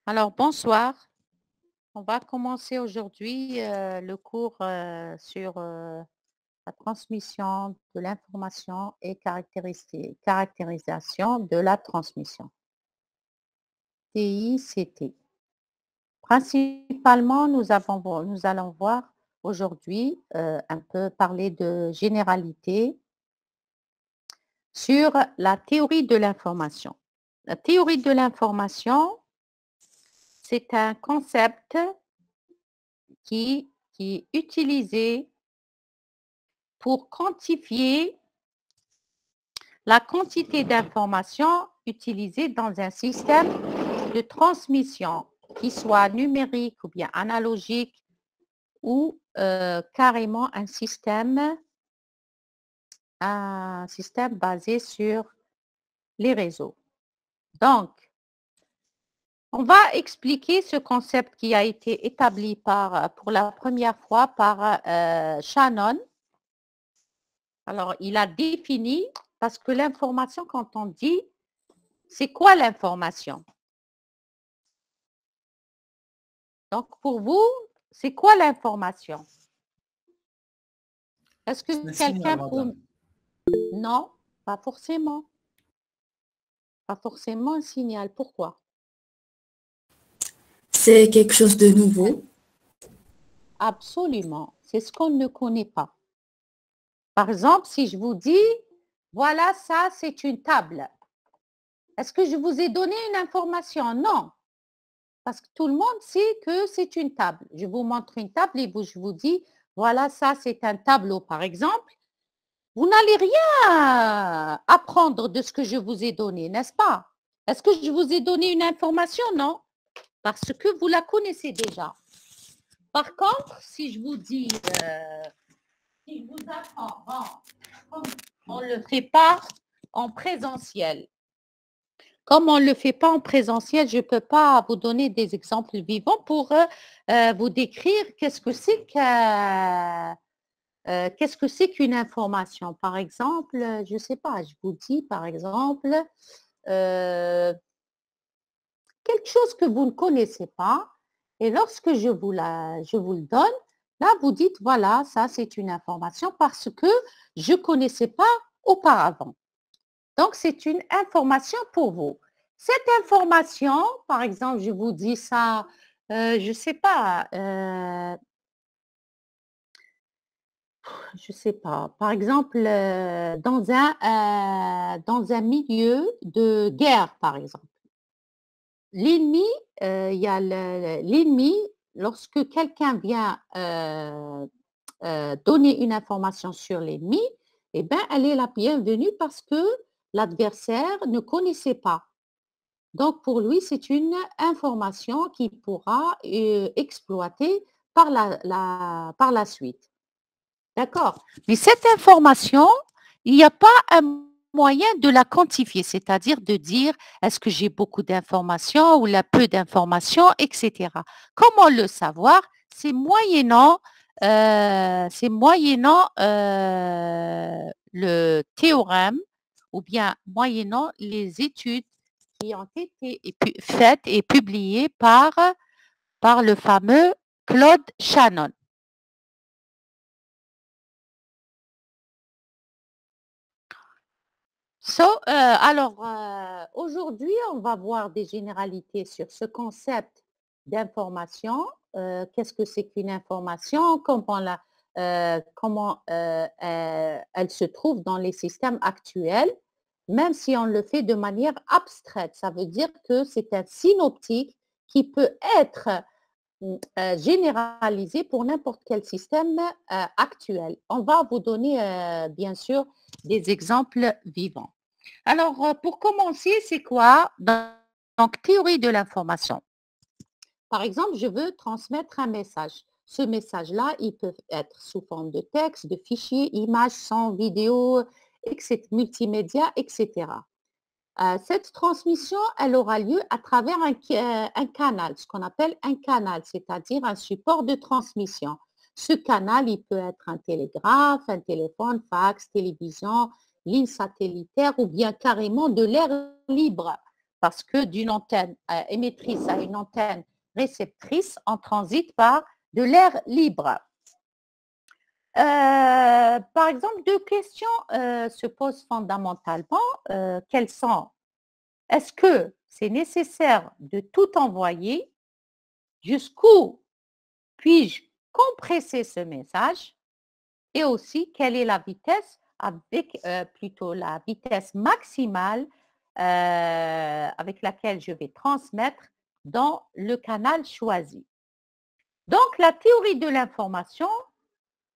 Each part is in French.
Alors, bonsoir. On va commencer aujourd'hui le cours sur la transmission de l'information et caractérisation de la transmission. TICT. Principalement, nous allons voir aujourd'hui un peu parler de généralité sur la théorie de l'information. La théorie de l'information, c'est un concept qui est utilisé pour quantifier la quantité d'informations utilisées dans un système de transmission, qui soit numérique ou bien analogique ou carrément un système basé sur les réseaux. Donc, on va expliquer ce concept qui a été établi pour la première fois par Shannon. Alors, il a défini, parce que l'information, quand on dit, c'est quoi l'information? Donc, pour vous, c'est quoi l'information? Est-ce que Un quelqu'un signal, peut... madame. Non, pas forcément. Pas forcément un signal. Pourquoi? C'est quelque chose de nouveau. Absolument. C'est ce qu'on ne connaît pas. Par exemple, si je vous dis, voilà, ça, c'est une table. Est-ce que je vous ai donné une information? Non. Parce que tout le monde sait que c'est une table. Je vous montre une table et je vous dis, voilà, ça, c'est un tableau, par exemple. Vous n'allez rien apprendre de ce que je vous ai donné, n'est-ce pas? Est-ce que je vous ai donné une information? Non, parce que vous la connaissez déjà. Par contre, si je vous dis, si je vous apprends, comme on ne le fait pas en présentiel, comme on ne le fait pas en présentiel, je ne peux pas vous donner des exemples vivants pour vous décrire qu'est-ce que c'est qu'une information. Par exemple, je ne sais pas, je vous dis par exemple quelque chose que vous ne connaissez pas et lorsque je vous le donne, là vous dites voilà, ça c'est une information parce que je ne connaissais pas auparavant. Donc c'est une information pour vous. Cette information, par exemple, je vous dis ça, je ne sais pas, je sais pas. Par exemple, dans un milieu de guerre, par exemple. L'ennemi, il y a l'ennemi, lorsque quelqu'un vient donner une information sur l'ennemi, eh ben, elle est la bienvenue parce que l'adversaire ne connaissait pas. Donc, pour lui, c'est une information qu'il pourra exploiter par la suite. D'accord. Mais cette information, il n'y a pas un moyen de la quantifier, c'est-à-dire de dire est-ce que j'ai beaucoup d'informations ou la peu d'informations, etc. Comment le savoir? C'est moyennant le théorème ou bien moyennant les études qui ont été faites et publiées par le fameux Claude Shannon. Aujourd'hui, on va voir des généralités sur ce concept d'information. Qu'est-ce que c'est qu'une information? Comment elle se trouve dans les systèmes actuels, même si on le fait de manière abstraite. Ça veut dire que c'est un synoptique qui peut être généralisé pour n'importe quel système actuel. On va vous donner, bien sûr, des exemples vivants. Alors, pour commencer, c'est quoi? Donc, théorie de l'information. Par exemple, je veux transmettre un message. Ce message-là, il peut être sous forme de texte, de fichier, image, son, vidéo, etc., multimédia, etc. Cette transmission, elle aura lieu à travers un canal, ce qu'on appelle un canal, c'est-à-dire un support de transmission. Ce canal, il peut être un télégraphe, un téléphone, fax, télévision, ligne satellitaire ou bien carrément de l'air libre. parce que d'une antenne émettrice à une antenne réceptrice, on transite par de l'air libre. Par exemple, deux questions se posent fondamentalement. Quelles sont? Est-ce que c'est nécessaire de tout envoyer? Jusqu'où puis-je compresser ce message? Et aussi, quelle est la vitesse avec plutôt la vitesse maximale avec laquelle je vais transmettre dans le canal choisi. Donc, la théorie de l'information,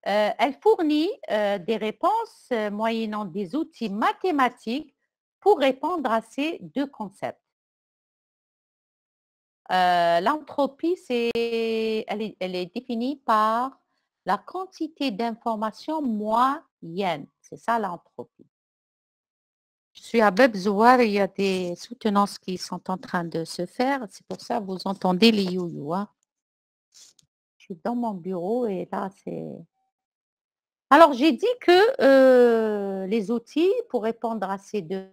elle fournit des réponses moyennant des outils mathématiques pour répondre à ces deux concepts. L'entropie, elle est définie par la quantité d'informations moyenne. C'est ça l'entropie. Je suis à Bebzouar, il y a des soutenances qui sont en train de se faire. C'est pour ça que vous entendez les you-you. Hein. Je suis dans mon bureau et là, c'est... Alors, j'ai dit que les outils pour répondre à ces deux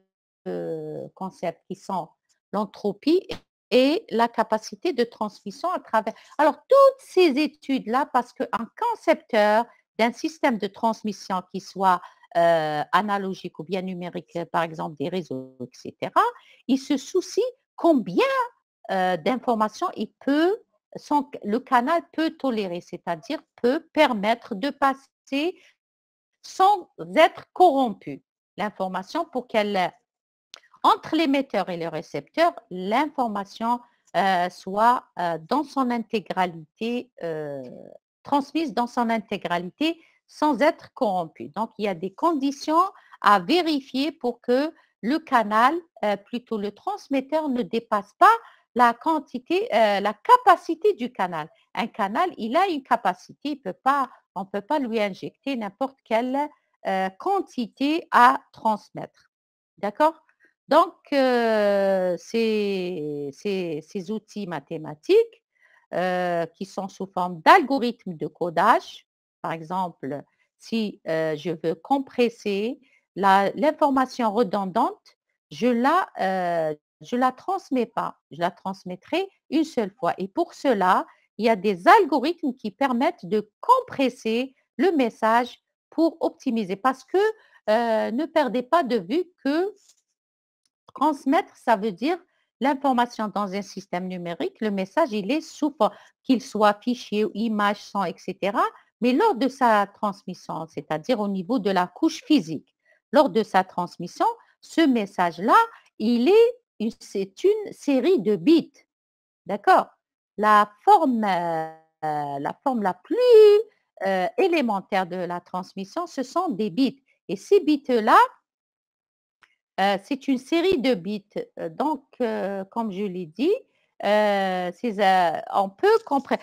concepts qui sont l'entropie et la capacité de transmission à travers... Alors, toutes ces études-là, parce qu'un concepteur d'un système de transmission qui soit analogique ou bien numérique, par exemple des réseaux, etc., il se soucie combien d'informations le canal peut tolérer, c'est-à-dire peut permettre de passer sans être corrompu. L'information pour qu'elle, entre l'émetteur et le récepteur, l'information soit dans son intégralité, transmise dans son intégralité sans être corrompue. Donc, il y a des conditions à vérifier pour que le canal, plutôt le transmetteur, ne dépasse pas la capacité du canal. Un canal, il a une capacité, on ne peut pas lui injecter n'importe quelle quantité à transmettre. D'accord? Donc, ces outils mathématiques qui sont sous forme d'algorithmes de codage, par exemple, si je veux compresser l'information redondante, je la transmets pas, je la transmettrai une seule fois. Et pour cela, il y a des algorithmes qui permettent de compresser le message pour optimiser. Parce que ne perdez pas de vue que transmettre, ça veut dire l'information dans un système numérique, le message, il est sous forme, qu'il soit fichier, image, son, etc. Mais lors de sa transmission, c'est-à-dire au niveau de la couche physique, lors de sa transmission, ce message-là, c'est une série de bits. D'accord? La forme la plus élémentaire de la transmission, ce sont des bits. Et ces bits-là, c'est une série de bits. Donc, comme je l'ai dit, on peut comprendre.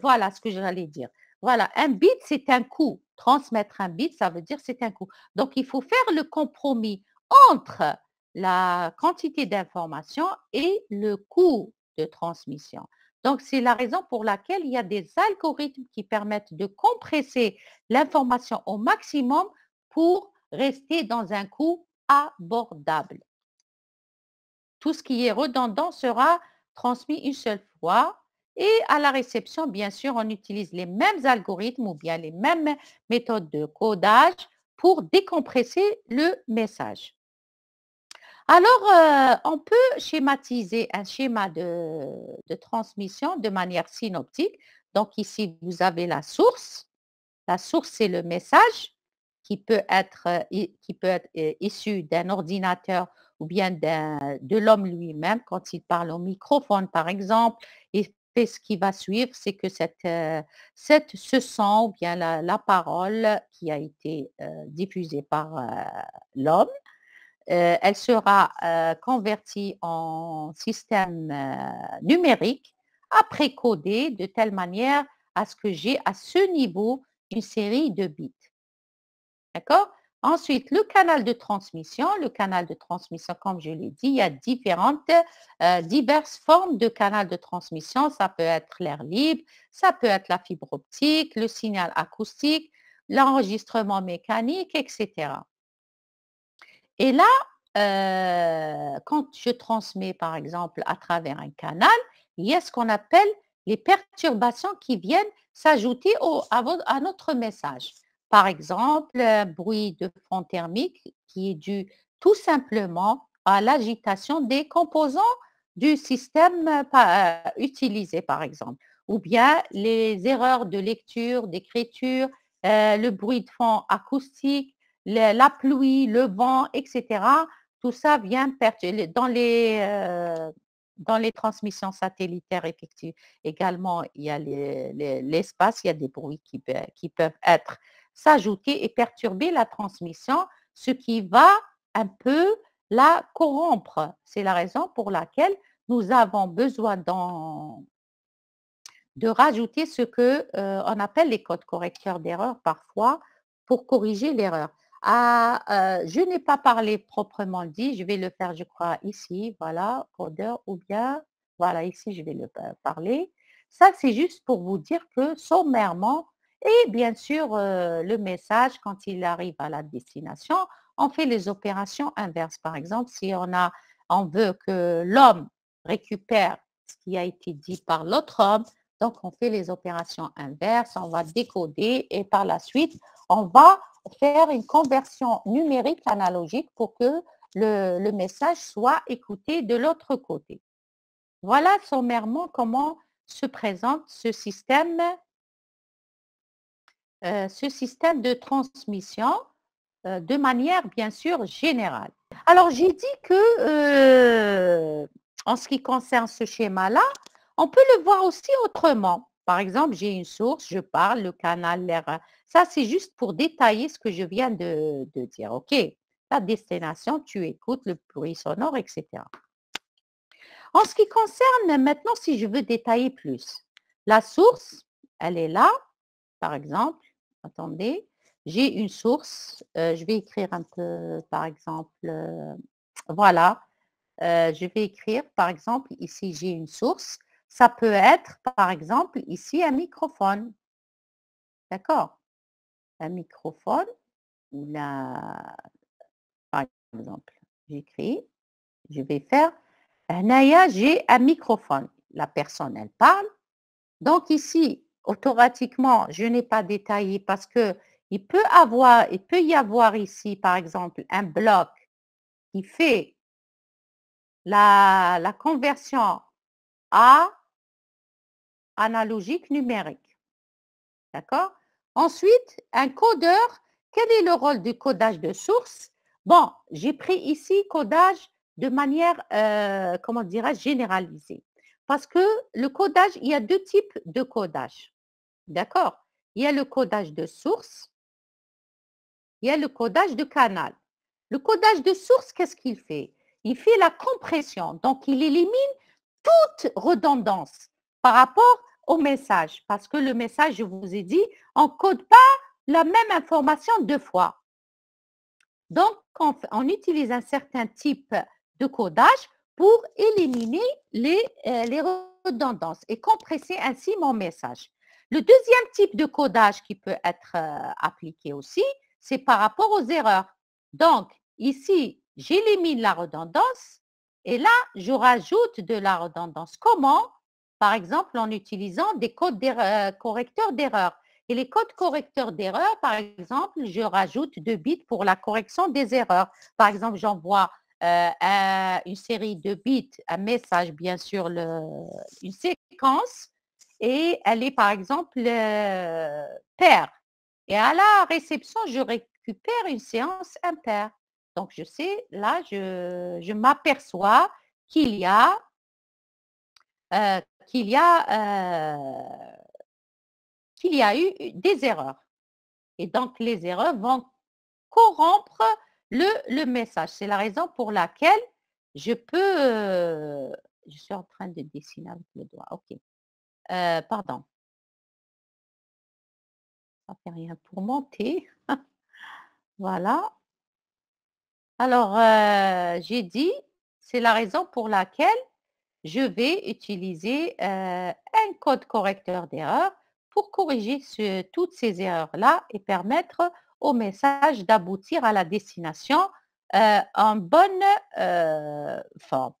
Voilà ce que j'allais dire. Voilà, un bit, c'est un coût. Transmettre un bit, ça veut dire c'est un coût. Donc, il faut faire le compromis entre la quantité d'information et le coût de transmission. Donc, c'est la raison pour laquelle il y a des algorithmes qui permettent de compresser l'information au maximum pour rester dans un coût abordable. Tout ce qui est redondant sera transmis une seule fois et à la réception, bien sûr, on utilise les mêmes algorithmes ou bien les mêmes méthodes de codage pour décompresser le message. Alors, on peut schématiser un schéma de transmission de manière synoptique. Donc ici, vous avez la source. La source, c'est le message qui peut être issu d'un ordinateur ou bien de l'homme lui-même quand il parle au microphone, par exemple. Et ce qui va suivre, c'est que ce son ou bien la parole qui a été diffusée par l'homme, elle sera convertie en système numérique, après codé de telle manière à ce que j'ai à ce niveau une série de bits. D'accord? Ensuite, le canal de transmission. Le canal de transmission, comme je l'ai dit, il y a diverses formes de canal de transmission. Ça peut être l'air libre, ça peut être la fibre optique, le signal acoustique, l'enregistrement mécanique, etc. Et là, quand je transmets, par exemple, à travers un canal, il y a ce qu'on appelle les perturbations qui viennent s'ajouter à notre message. Par exemple, un bruit de fond thermique qui est dû tout simplement à l'agitation des composants du système utilisé, par exemple. Ou bien les erreurs de lecture, d'écriture, le bruit de fond acoustique, la pluie, le vent, etc. Tout ça vient dans les transmissions satellitaires effectives. Également, il y a l'espace, il y a des bruits qui peuvent être s'ajouter et perturber la transmission, ce qui va un peu la corrompre. C'est la raison pour laquelle nous avons besoin de rajouter ce que on appelle les codes correcteurs d'erreur parfois pour corriger l'erreur. Je n'ai pas parlé proprement dit, je vais le faire, je crois, ici, voilà, codeur, ou bien, voilà, ici, je vais le parler. Ça, c'est juste pour vous dire que sommairement, et bien sûr, le message, quand il arrive à la destination, on fait les opérations inverses. Par exemple, si on veut que l'homme récupère ce qui a été dit par l'autre homme, donc on fait les opérations inverses, on va décoder et par la suite, on va faire une conversion numérique analogique pour que le message soit écouté de l'autre côté. Voilà sommairement comment se présente ce système de transmission de manière bien sûr générale. Alors j'ai dit que en ce qui concerne ce schéma-là, on peut le voir aussi autrement. Par exemple, j'ai une source, je parle, le canal, l'air. Ça, c'est juste pour détailler ce que je viens de dire. OK, la destination, tu écoutes le bruit sonore, etc. En ce qui concerne maintenant, si je veux détailler plus, la source, elle est là, par exemple. Attendez, j'ai une source. Je vais écrire un peu, par exemple, voilà. Je vais écrire, par exemple, ici, j'ai une source. Ça peut être, par exemple, ici, un microphone. D'accord? Un microphone ou par exemple, j'écris, je vais faire Naya, j'ai un microphone. La personne, elle parle. Donc ici, automatiquement, je n'ai pas détaillé parce que il peut y avoir ici, par exemple, un bloc qui fait la conversion à analogique numérique. D'accord? Ensuite, un codeur, quel est le rôle du codage de source? Bon, j'ai pris ici codage de manière, comment dirais-je, généralisée. Parce que le codage, il y a deux types de codage. D'accord? Il y a le codage de source, il y a le codage de canal. Le codage de source, qu'est-ce qu'il fait? Il fait la compression. Donc, il élimine toute redondance par rapport au message. Parce que le message, je vous ai dit, on ne code pas la même information deux fois. Donc, on utilise un certain type de codage pour éliminer les redondances et compresser ainsi mon message. Le deuxième type de codage qui peut être appliqué aussi, c'est par rapport aux erreurs. Donc, ici, j'élimine la redondance et là, je rajoute de la redondance. Comment? Par exemple, en utilisant des codes correcteurs d'erreurs. Et les codes correcteurs d'erreurs, par exemple, je rajoute 2 bits pour la correction des erreurs. Par exemple, j'envoie une série de bits, un message, bien sûr, une séquence, et elle est, par exemple, paire. Et à la réception, je récupère une séance impaire. Donc, je sais, là, je m'aperçois qu'il y a, euh, qu'il y a, qu'il y a eu des erreurs. Et donc, les erreurs vont corrompre le message. C'est la raison pour laquelle je peux... je suis en train de dessiner avec le doigt. OK. Pardon. Ça fait rien pour monter. Voilà. Alors, j'ai dit, c'est la raison pour laquelle je vais utiliser un code correcteur d'erreur pour corriger toutes ces erreurs-là et permettre au message d'aboutir à la destination en bonne forme.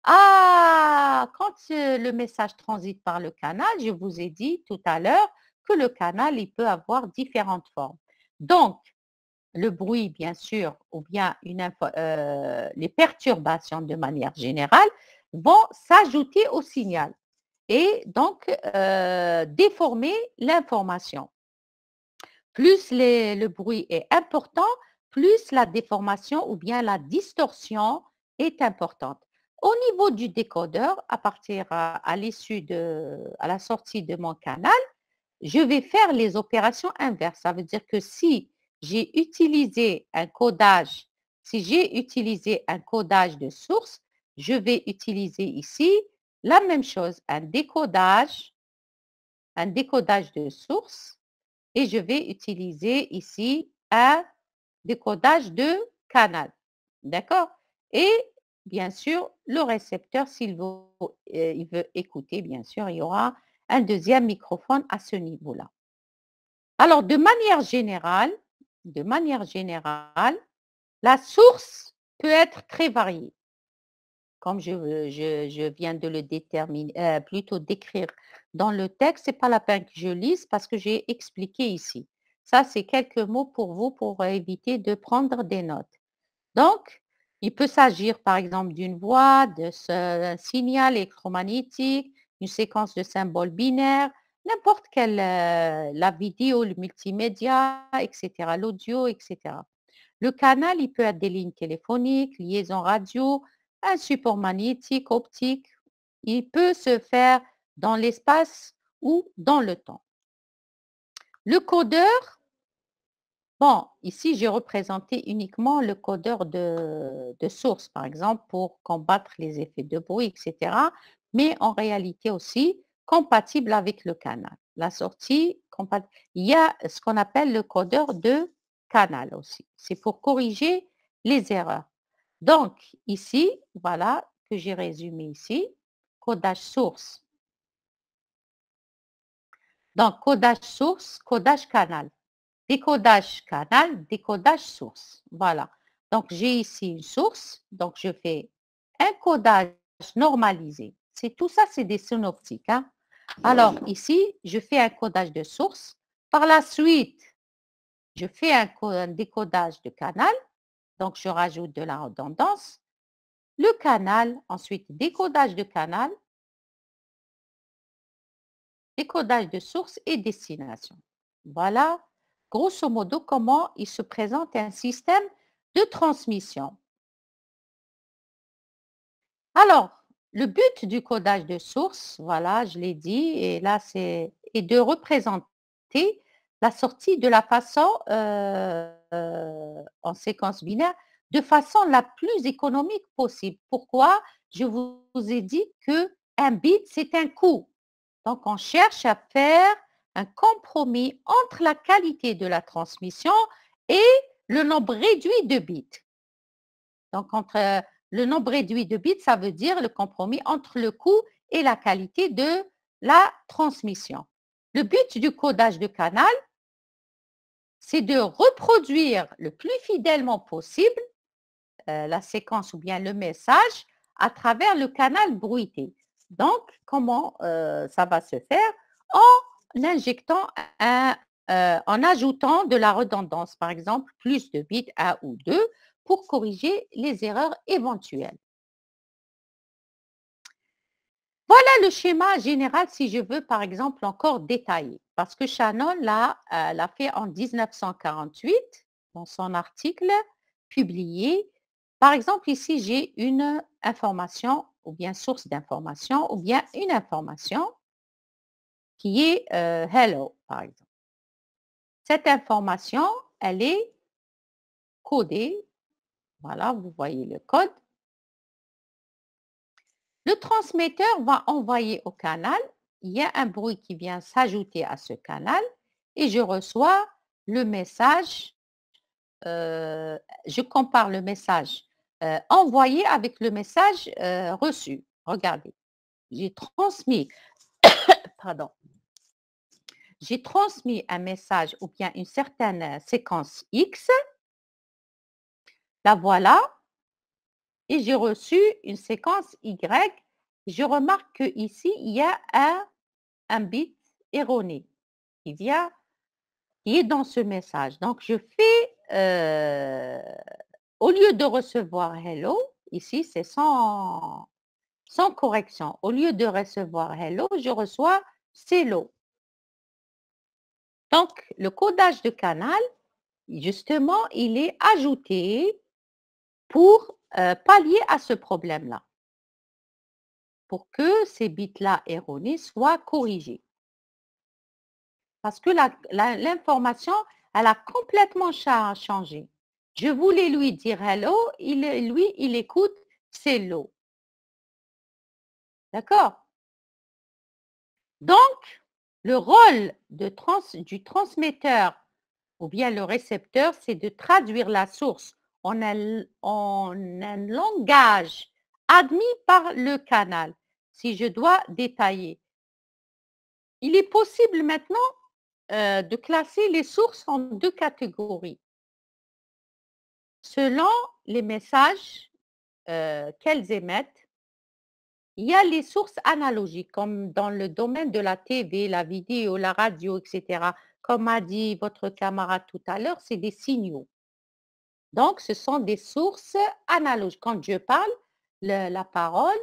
Ah, quand le message transite par le canal, je vous ai dit tout à l'heure que le canal, il peut avoir différentes formes. Donc, le bruit, bien sûr, ou bien les perturbations de manière générale vont s'ajouter au signal et donc déformer l'information. Plus le bruit est important, plus la déformation ou bien la distorsion est importante. Au niveau du décodeur, à partir à l'issue à la sortie de mon canal, je vais faire les opérations inverses. Ça veut dire que si j'ai utilisé un codage, de source, je vais utiliser ici la même chose, un décodage de source et je vais utiliser ici un décodage de canal. D'accord? Et bien sûr, le récepteur, s'il veut, il veut écouter, bien sûr, il y aura un deuxième microphone à ce niveau-là. Alors, de manière générale, la source peut être très variée. Comme je viens de le déterminer, plutôt décrire dans le texte, c'est pas la peine que je lise parce que j'ai expliqué ici. Ça, c'est quelques mots pour vous pour éviter de prendre des notes. Donc, il peut s'agir par exemple d'une voix, d'un signal électromagnétique, une séquence de symboles binaires, n'importe quelle, la vidéo, le multimédia, etc., l'audio, etc. Le canal, il peut être des lignes téléphoniques, liaison radio, un support magnétique, optique. Il peut se faire dans l'espace ou dans le temps. Le codeur, bon, ici, j'ai représenté uniquement le codeur de source, par exemple, pour combattre les effets de bruit, etc. Mais en réalité aussi, compatible avec le canal. La sortie, il y a ce qu'on appelle le codeur de canal aussi. C'est pour corriger les erreurs. Donc, ici, voilà que j'ai résumé ici, codage source. Donc, codage source, codage canal. Décodage canal, décodage source. Voilà. Donc, j'ai ici une source. Donc, je fais un codage normalisé. C'est tout ça, c'est des synoptiques. Hein. Alors, ici, je fais un codage de source. Par la suite, je fais un décodage de canal. Donc, je rajoute de la redondance. Le canal, ensuite, décodage de canal, décodage de source et destination. Voilà, grosso modo, comment il se présente un système de transmission. Alors, le but du codage de source, voilà, je l'ai dit, et là, est de représenter la sortie de la façon en séquence binaire de façon la plus économique possible. Pourquoi? Je vous ai dit que un bit, c'est un coût. Donc, on cherche à faire un compromis entre la qualité de la transmission et le nombre réduit de bits. Donc, entre le nombre réduit de bits, ça veut dire le compromis entre le coût et la qualité de la transmission. Le but du codage de canal, c'est de reproduire le plus fidèlement possible la séquence ou bien le message à travers le canal bruité. Donc, comment ça va se faire? En injectant en ajoutant de la redondance, par exemple, plus de bits 1 ou 2 pour corriger les erreurs éventuelles. Voilà le schéma général si je veux, par exemple, encore détailler. Parce que Shannon l'a fait en 1948 dans son article publié. Par exemple, ici, j'ai une information ou bien source d'information ou bien une information qui est hello, par exemple. Cette information, elle est codée. Voilà, vous voyez le code. Le transmetteur va envoyer au canal. Il y a un bruit qui vient s'ajouter à ce canal et je reçois le message. Je compare le message envoyé avec le message reçu. Regardez, j'ai transmis, pardon, j'ai transmis un message ou bien une certaine séquence X. La voilà. Et j'ai reçu une séquence Y. Je remarque qu'ici, il y a un bit erroné qui vient, qui est dans ce message. Donc, je fais, au lieu de recevoir hello, ici, c'est sans correction. Au lieu de recevoir hello, je reçois hello. Donc, le codage de canal, justement, il est ajouté pour pallier à ce problème-là, pour que ces bits-là erronés soient corrigés. Parce que l'information, elle a complètement changé. Je voulais lui dire hello, lui, il écoute hello. D'accord? Donc, le rôle du transmetteur ou bien le récepteur, c'est de traduire la source en un langage admis par le canal. Si je dois détailler, il est possible maintenant de classer les sources en 2 catégories. Selon les messages qu'elles émettent, il y a les sources analogiques, comme dans le domaine de la TV, la vidéo, la radio, etc. Comme a dit votre camarade tout à l'heure, c'est des signaux. Donc, ce sont des sources analogiques. Quand je parle, la parole,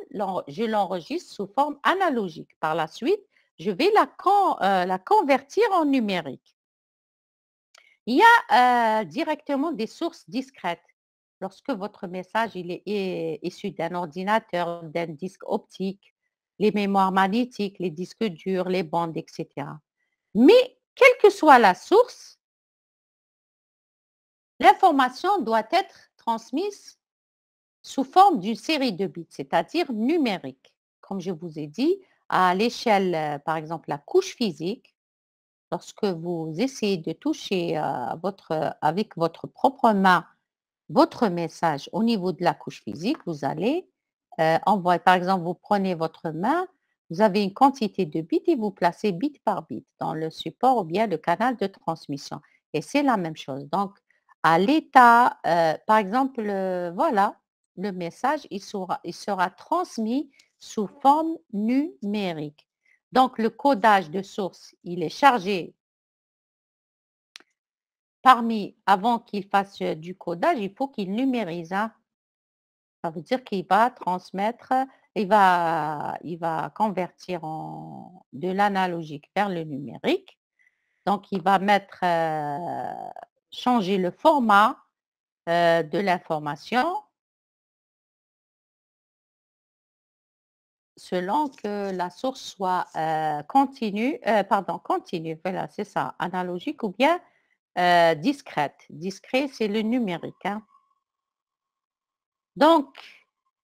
je l'enregistre sous forme analogique. Par la suite, je vais la convertir en numérique. Il y a directement des sources discrètes. Lorsque votre message il est issu d'un ordinateur, d'un disque optique, les mémoires magnétiques, les disques durs, les bandes, etc. Mais quelle que soit la source, l'information doit être transmise sous forme d'une série de bits, c'est-à-dire numérique. Comme je vous ai dit, à l'échelle, par exemple, la couche physique, lorsque vous essayez de toucher avec votre propre main votre message au niveau de la couche physique, vous allez envoyer, par exemple, vous prenez votre main, vous avez une quantité de bits et vous placez bit par bit dans le support ou bien le canal de transmission. Et c'est la même chose. Donc, à l'état, par exemple, voilà, le message, il sera transmis sous forme numérique. Donc, le codage de source, il est chargé avant qu'il fasse du codage, il faut qu'il numérise, hein. Ça veut dire qu'il va transmettre, il va convertir de l'analogique vers le numérique. Donc il va changer le format, de l'information selon que la source soit, continue, voilà, c'est ça, analogique ou bien, discrète. Discret, c'est le numérique, hein. Donc,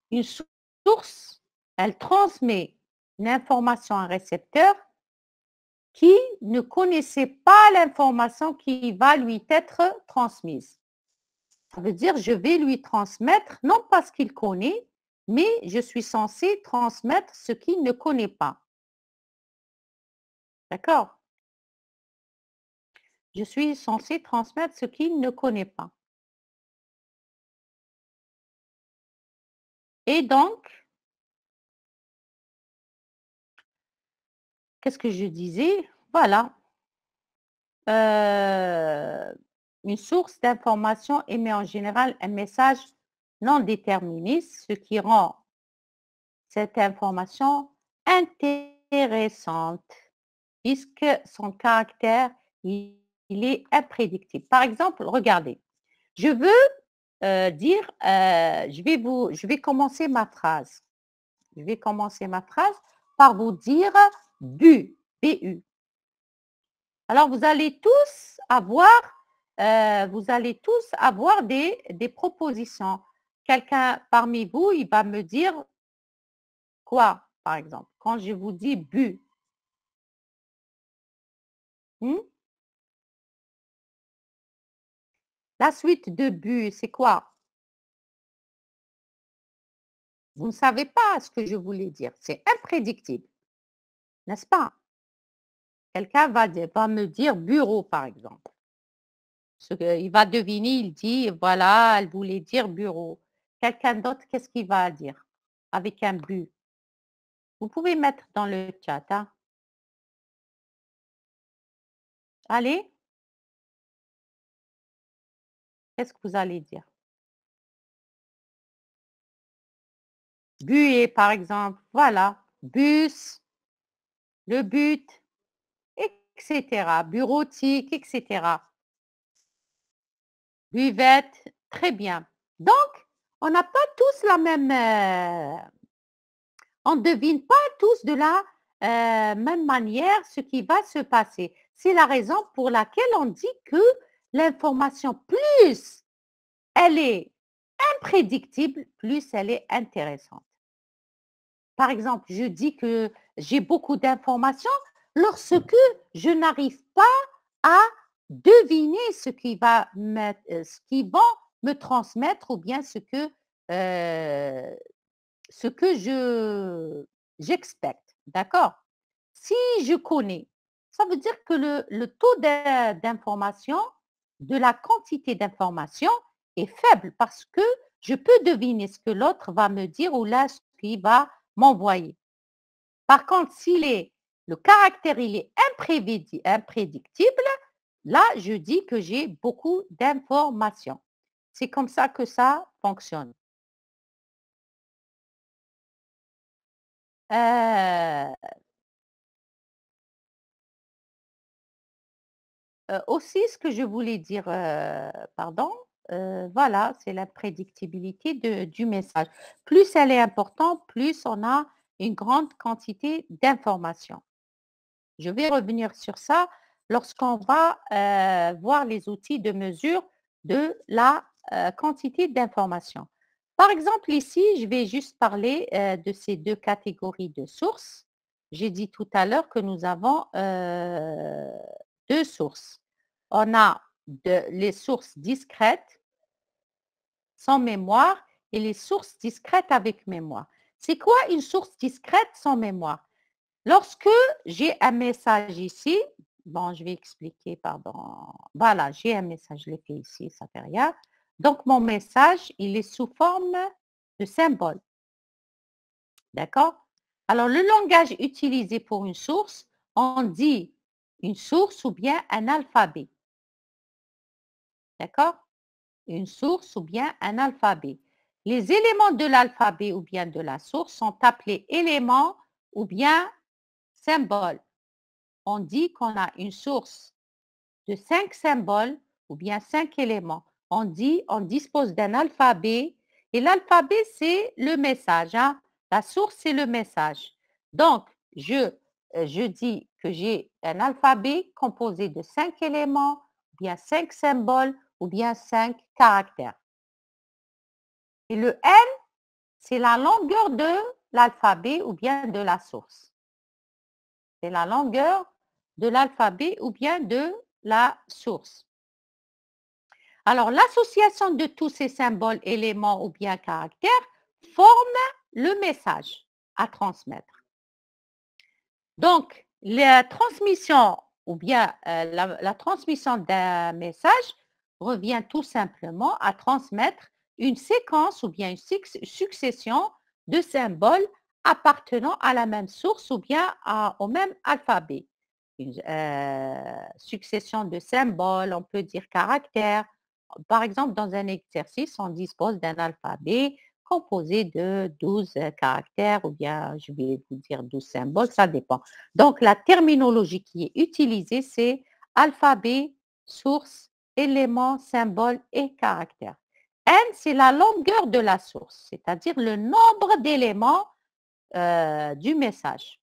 une source, elle transmet une information à un récepteur qui ne connaissait pas l'information qui va lui être transmise. Ça veut dire je vais lui transmettre, non pas ce qu'il connaît, mais je suis censée transmettre ce qu'il ne connaît pas. D'accord? Je suis censée transmettre ce qu'il ne connaît pas. Et donc, qu'est-ce que je disais? Voilà. Une source d'information émet en général un message non déterministe, ce qui rend cette information intéressante, puisque son caractère, il est imprédictible. Par exemple, regardez, je veux dire, je vais commencer ma phrase. Je vais commencer ma phrase par vous dire bu, BU. Alors, vous allez tous avoir des propositions. Quelqu'un parmi vous, il va me dire quoi, par exemple, quand je vous dis bu? Hmm? La suite de bu, c'est quoi? Vous ne savez pas ce que je voulais dire. C'est imprédictible, n'est-ce pas? Quelqu'un va me dire bureau, par exemple. Il va deviner, il dit, voilà, elle voulait dire bureau. Quelqu'un d'autre, qu'est-ce qu'il va dire avec un but? Vous pouvez mettre dans le chat, hein. Allez, qu'est-ce que vous allez dire? Buée, par exemple, voilà. Bus, le but, etc. Bureautique, etc. Buvette, très bien. Donc, on n'a pas tous la même, on ne devine pas tous de la même manière ce qui va se passer. C'est la raison pour laquelle on dit que l'information, plus elle est imprédictible, plus elle est intéressante. Par exemple, je dis que j'ai beaucoup d'informations lorsque je n'arrive pas à deviner ce qui va ce qu'ils vont me transmettre ou bien ce que j'expecte, d'accord? Si je connais, ça veut dire que le taux d'information, de la quantité d'information est faible parce que je peux deviner ce que l'autre va me dire ou là, ce qu'il va m'envoyer. Par contre, le caractère, il est imprédictible, là, je dis que j'ai beaucoup d'informations. C'est comme ça que ça fonctionne. Euh, Aussi, ce que je voulais dire, pardon, voilà, c'est la prédictibilité du message. Plus elle est importante, plus on a une grande quantité d'informations. Je vais revenir sur ça lorsqu'on va, voir les outils de mesure de la, quantité d'informations. Par exemple, ici, je vais juste parler, de ces 2 catégories de sources. J'ai dit tout à l'heure que nous avons, 2 sources. On a les sources discrètes sans mémoire et les sources discrètes avec mémoire. C'est quoi une source discrète sans mémoire? Lorsque j'ai un message ici, bon, je vais expliquer, pardon. Voilà, j'ai un message, je l'ai fait ici, ça fait rien. Donc, mon message, il est sous forme de symbole. D'accord? Alors, le langage utilisé pour une source, on dit une source ou bien un alphabet. D'accord? Une source ou bien un alphabet. Les éléments de l'alphabet ou bien de la source sont appelés éléments ou bien symboles. On dit qu'on a une source de 5 symboles ou bien 5 éléments. On dit on dispose d'un alphabet et l'alphabet, c'est le message, hein. La source, c'est le message. Donc, je dis que j'ai un alphabet composé de 5 éléments, ou bien 5 symboles ou bien 5 caractères. Et le N, c'est la longueur de l'alphabet ou bien de la source. C'est la longueur de l'alphabet ou bien de la source. Alors, l'association de tous ces symboles, éléments ou bien caractères forme le message à transmettre. Donc, la transmission ou bien la transmission d'un message revient tout simplement à transmettre une séquence ou bien une succession de symboles appartenant à la même source ou bien au même alphabet. Une succession de symboles, on peut dire caractères. Par exemple, dans un exercice, on dispose d'un alphabet composé de 12 caractères ou bien, je vais vous dire 12 symboles, ça dépend. Donc, la terminologie qui est utilisée, c'est alphabet, source, élément, symbole et caractère. N, c'est la longueur de la source, c'est-à-dire le nombre d'éléments du message.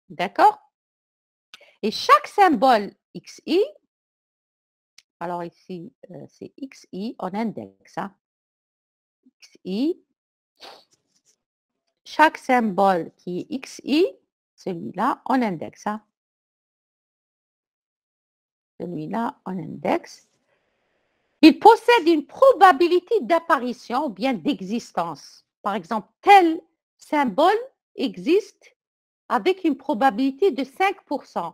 D'accord? Et chaque symbole XI, alors ici, c'est XI en index, hein. XI, chaque symbole qui est XI, celui-là en index, hein. Celui-là en index. Il possède une probabilité d'apparition ou bien d'existence. Par exemple, tel symbole existe avec une probabilité de 5%.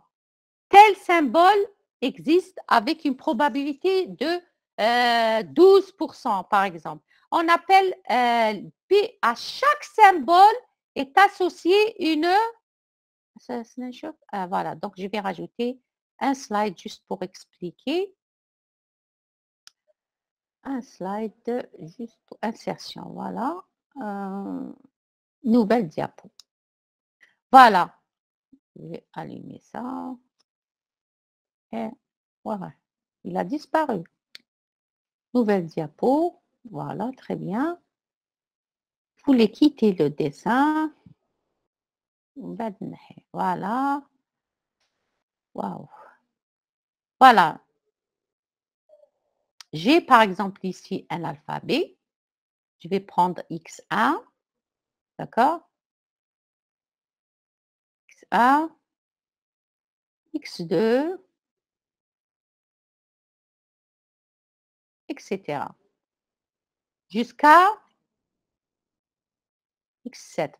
Tel symbole existe avec une probabilité de 12%, par exemple. On appelle, puis à chaque symbole est associé une... voilà, donc je vais rajouter un slide juste pour expliquer. Un slide juste pour insertion, voilà. Nouvelle diapo. Voilà. Je vais allumer ça. Et voilà. Il a disparu. Nouvelle diapo. Voilà, très bien. Vous voulez quitter le dessin. Voilà. Waouh. Voilà. J'ai par exemple ici un alphabet. Je vais prendre X1. D'accord? X1. X2. Etc. Jusqu'à X7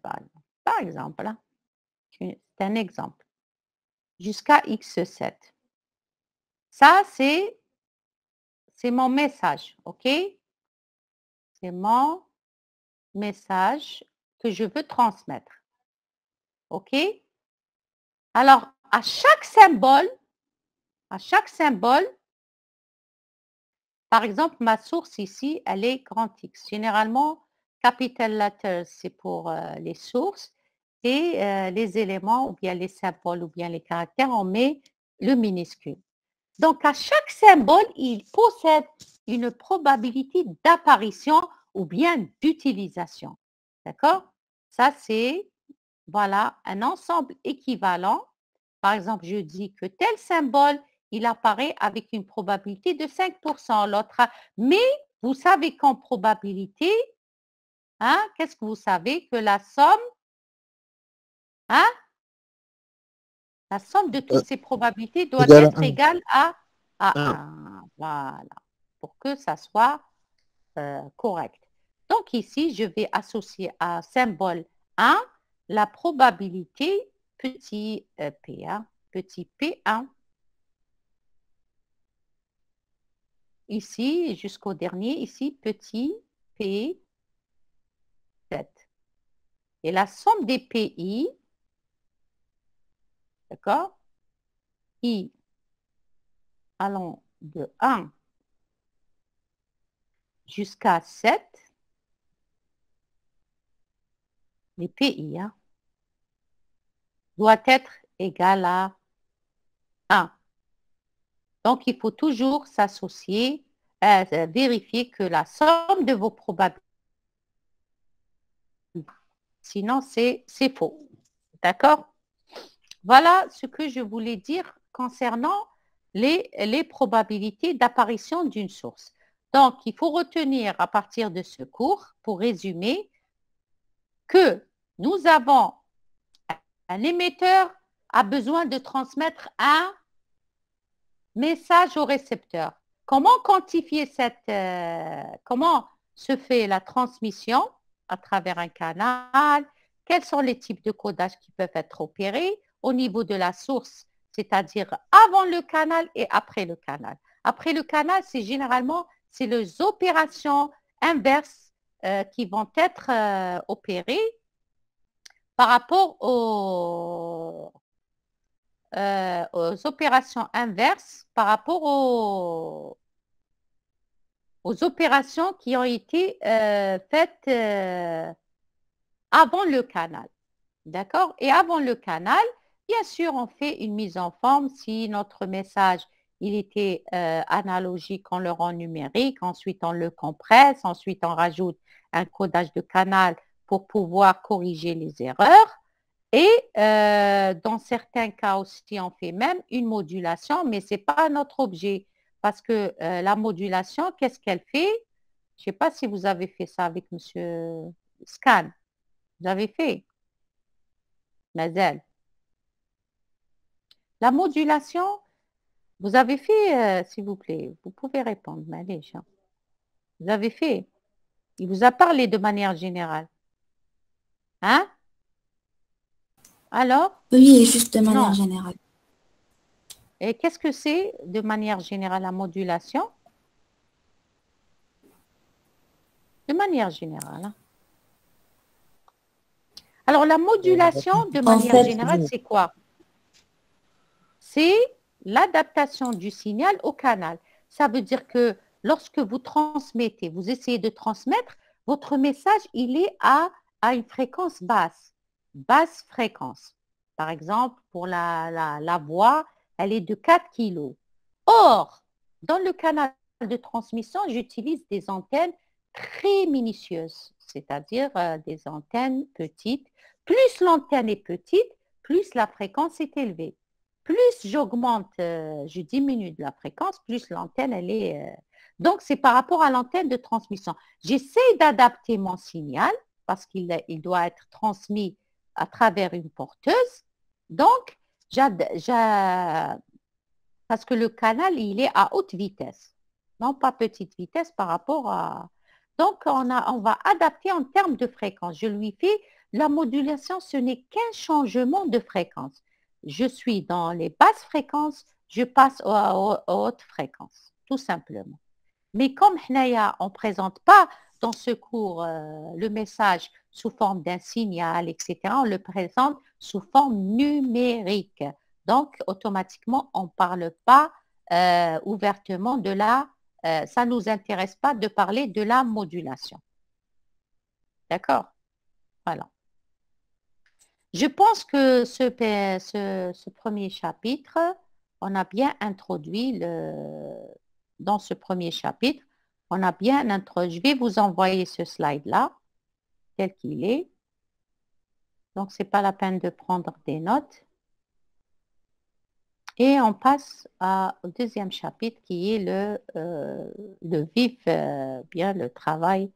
par exemple. Hein. C'est un exemple. Jusqu'à X7. Ça, c'est mon message, OK? C'est mon message que je veux transmettre. OK? Alors, à chaque symbole, par exemple, ma source ici, elle est grand X. Généralement, capital letters, c'est pour les sources et les éléments ou bien les symboles ou bien les caractères, on met le minuscule. Donc, à chaque symbole, il possède une probabilité d'apparition ou bien d'utilisation. D'accord? Ça, c'est, voilà, un ensemble équivalent. Par exemple, je dis que tel symbole, il apparaît avec une probabilité de 5%. L'autre, mais vous savez qu'en probabilité, hein, qu'est-ce que vous savez? Que la somme, hein, la somme de toutes ces probabilités doit Égal être à 1. égale à 1. 1. Voilà. Pour que ça soit correct. Donc ici, je vais associer à symbole 1 la probabilité petit p1, petit p1. Ici, jusqu'au dernier, ici, petit p7. Et la somme des pi, d'accord, i allant de 1 jusqu'à 7, les pi, hein, doit être égal à 1. Donc, il faut toujours s'associer, vérifier que la somme de vos probabilités, sinon c'est faux. D'accord? Voilà ce que je voulais dire concernant les probabilités d'apparition d'une source. Donc, il faut retenir à partir de ce cours, pour résumer, que nous avons un émetteur a besoin de transmettre un message au récepteur. Comment quantifier comment se fait la transmission à travers un canal? Quels sont les types de codage qui peuvent être opérés au niveau de la source, c'est-à-dire avant le canal et après le canal? Après le canal, c'est généralement les opérations inverses qui vont être opérées par rapport aux opérations inverses par rapport aux opérations qui ont été faites avant le canal. D'accord? Et avant le canal, bien sûr, on fait une mise en forme. Si notre message, il était analogique, on le rend numérique. Ensuite, on le compresse. Ensuite, on rajoute un codage de canal pour pouvoir corriger les erreurs. Et dans certains cas aussi, on fait même une modulation, mais ce n'est pas notre objet. Parce que la modulation, qu'est-ce qu'elle fait? Je ne sais pas si vous avez fait ça avec M. Scan. Vous avez fait, Mazel. La modulation, vous avez fait, s'il vous plaît, vous pouvez répondre, Maléj. Vous avez fait. Il vous a parlé de manière générale. Hein? Alors? Oui, juste de manière Non. générale. Et qu'est-ce que c'est de manière générale la modulation? de manière générale. Hein. Alors, la modulation, de manière générale, c'est quoi? C'est l'adaptation du signal au canal. Ça veut dire que lorsque vous transmettez, vous essayez de transmettre, votre message, il est à une fréquence basse fréquence. Par exemple, pour la voix, elle est de 4 kg. Or, dans le canal de transmission, j'utilise des antennes très minutieuses, c'est-à-dire des antennes petites. Plus l'antenne est petite, plus la fréquence est élevée. Plus j'augmente, je diminue de la fréquence, plus l'antenne, elle est... Donc, c'est par rapport à l'antenne de transmission. J'essaie d'adapter mon signal parce qu'il doit être transmis à travers une porteuse. Donc, parce que le canal, il est à haute vitesse, non pas petite vitesse par rapport à... Donc, on va adapter en termes de fréquence. Je lui fais la modulation, ce n'est qu'un changement de fréquence. Je suis dans les basses fréquences, je passe aux hautes fréquences, tout simplement. Mais comme on ne présente pas dans ce cours le message sous forme d'un signal, etc., on le présente sous forme numérique. Donc, automatiquement, on ne parle pas ouvertement de ça ne nous intéresse pas de parler de la modulation. D'accord? Voilà. Je pense que ce premier chapitre, on a bien introduit dans ce premier chapitre, on a bien introduit. Je vais vous envoyer ce slide-là, tel qu'il est. Donc, ce n'est pas la peine de prendre des notes. Et on passe au deuxième chapitre qui est le vif, bien le travail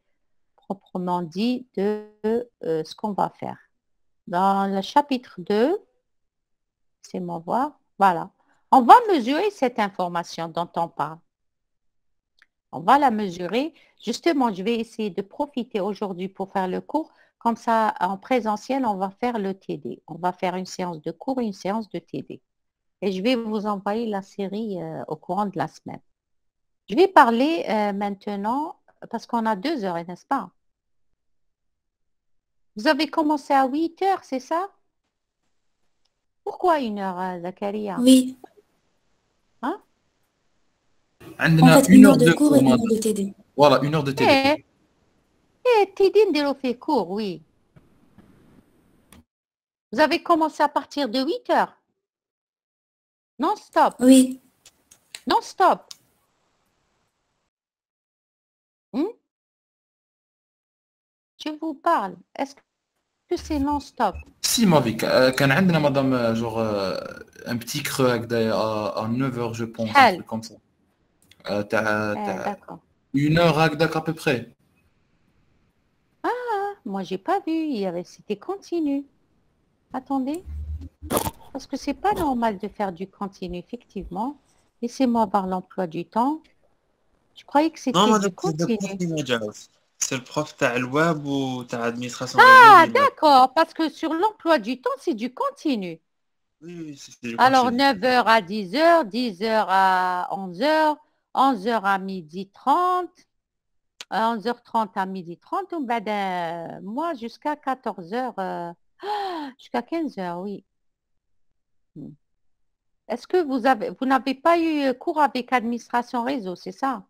proprement dit de ce qu'on va faire. Dans le chapitre 2, c'est mon voir, voilà. On va mesurer cette information dont on parle. On va la mesurer. Justement, je vais essayer de profiter aujourd'hui pour faire le cours. Comme ça, en présentiel, on va faire le TD. On va faire une séance de cours et une séance de TD. Et je vais vous envoyer la série au courant de la semaine. Je vais parler maintenant, parce qu'on a 2 heures, n'est-ce pas? Vous avez commencé à 8 heures, c'est ça? Pourquoi 1 heure, Zakaria? Oui. Hein? En fait, 1 heure de cours et 1 heure de TD. Voilà, 1 heure de TD. TD نديرو فيه cours, oui. Vous avez commencé à partir de 8 heures? Non-stop? Oui. Non-stop? Je vous parle. Est-ce que c'est non-stop? Si, ma vie, كان عندنا madame genre un petit creux à 9 heures, je pense, un truc comme ça. D'accord. 1 heure à peu près. Ah, moi j'ai pas vu, c'était continu. Attendez. Parce que c'est pas normal de faire du continu, effectivement. Laissez-moi voir l'emploi du temps. Je croyais que c'était du continu. C'est le prof تاع الواب و تاع administration. Ah, d'accord, parce que sur l'emploi du temps, c'est du continu. Oui, c'est du continu. Alors, 9h à 10h, 10h à 11h, 11h à 12h30, 11h30 à 12h30, ou ben, moi jusqu'à 14h, jusqu'à 15h, oui. Est-ce que vous n'avez pas eu cours avec administration réseau, c'est ça?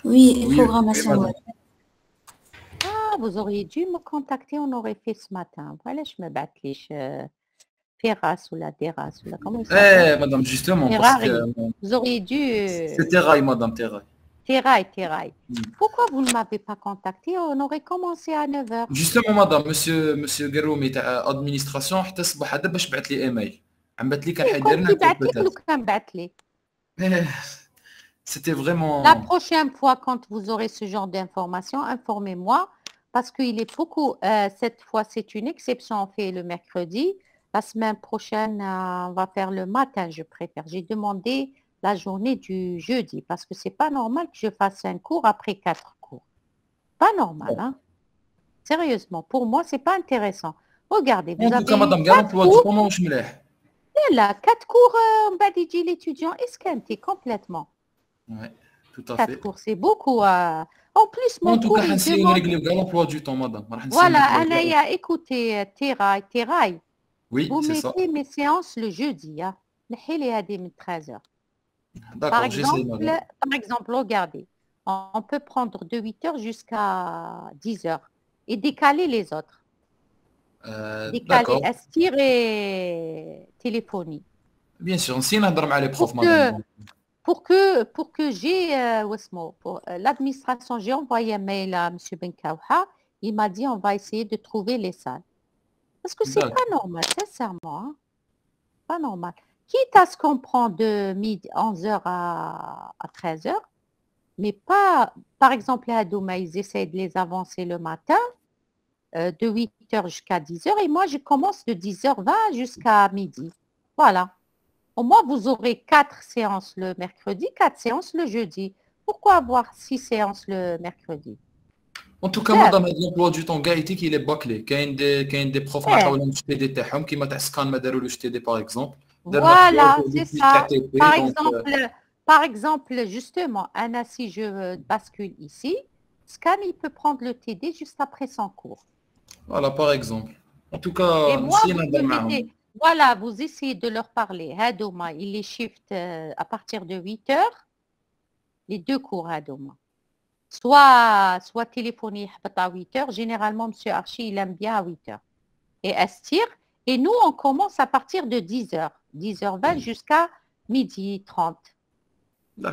Oui, et programmation web. Ah, vous auriez dû me contacter, on aurait fait ce matin. Voilà, je me battliche. Terrasse ou la terrasse ou la comment il s'appelle? Madame, justement, Terraille. parce que... Vous auriez dû... C'est Terraille, madame, Terraille. Terraille. Pourquoi vous ne m'avez pas contacté? On aurait commencé à 9h. Justement, madame, monsieur Garoumi تاع administration حتى الصباح هذا باش بعث لي ايميل عم بعث لي كان حيدير لنا C'était vraiment... La prochaine fois, quand vous aurez ce genre d'informations, informez-moi, parce qu'il est beaucoup... cette fois, c'est une exception, on fait le mercredi. La semaine prochaine, on va faire le matin, je préfère. J'ai demandé la journée du jeudi, parce que c'est pas normal que je fasse un cours après 4 cours. Pas normal, hein. Sérieusement, pour moi, c'est pas intéressant. Regardez, vous avez 4 cours. Là, 4 cours, on va dire l'étudiant esquinté complètement. Ouais, tout à 4 fait. cours, c'est beaucoup. En plus, En mon tout cours, cas, il حنسيو demande... نريقليو كاع l'emploi du temps, madame. راح نسيو Voilà, نريقليو كاع. Anaya, écoutez, Teraï, Oui, vous c'est ça. mettez mes séances le jeudi. Hein. نحي هذه من 13h. D'accord, j'essaie, madame. Par exemple, regardez, on peut prendre de 8h jusqu'à 10h et décaler les autres. Décaler D'accord. Astir et téléphonie. Bien sûr, نسينا نهضر مع les profs, Pour que, madame. pour que j'ai, pour l'administration, j'ai envoyé un mail à M. Benkaouha. Il m'a dit on va essayer de trouver les salles. Parce que c'est pas D'accord. normal, sincèrement. Hein. Pas normal. Quitte à ce qu'on prend de midi 11h à 13h, mais pas, par exemple, les Adouma, ils essayent de les avancer le matin, de 8h jusqu'à 10h, et moi, je commence de 10h20 jusqu'à midi. Voilà. Au moins, vous aurez 4 séances le mercredi, 4 séances le jeudi. Pourquoi avoir 6 séances le mercredi? En tout cas, madame, l'emploi du temps كاع يتيك il est bâclé. كاين دي بروف ما حاولوا تي دي تاعهم كيما تاع سكان ما دارولوش تي دي باغ اكزومبل. Voilà, c'est ça. تاع Par exemple, justement, Anna, si je bascule ici, Scan, il peut prendre le TD juste après son cours. Voilà, par exemple. En tout Et cas, moi, نسينا نهضر معاهم. voilà, vous essayez de leur parler. Hadouma, il les shift à partir de 8h, les 2 cours Hadouma. Soit téléphonie à 8h. Généralement, M. Archie, il aime bien à 8h. Et Astir. Et nous, on commence à partir de 10h. 10h20 jusqu'à midi 30.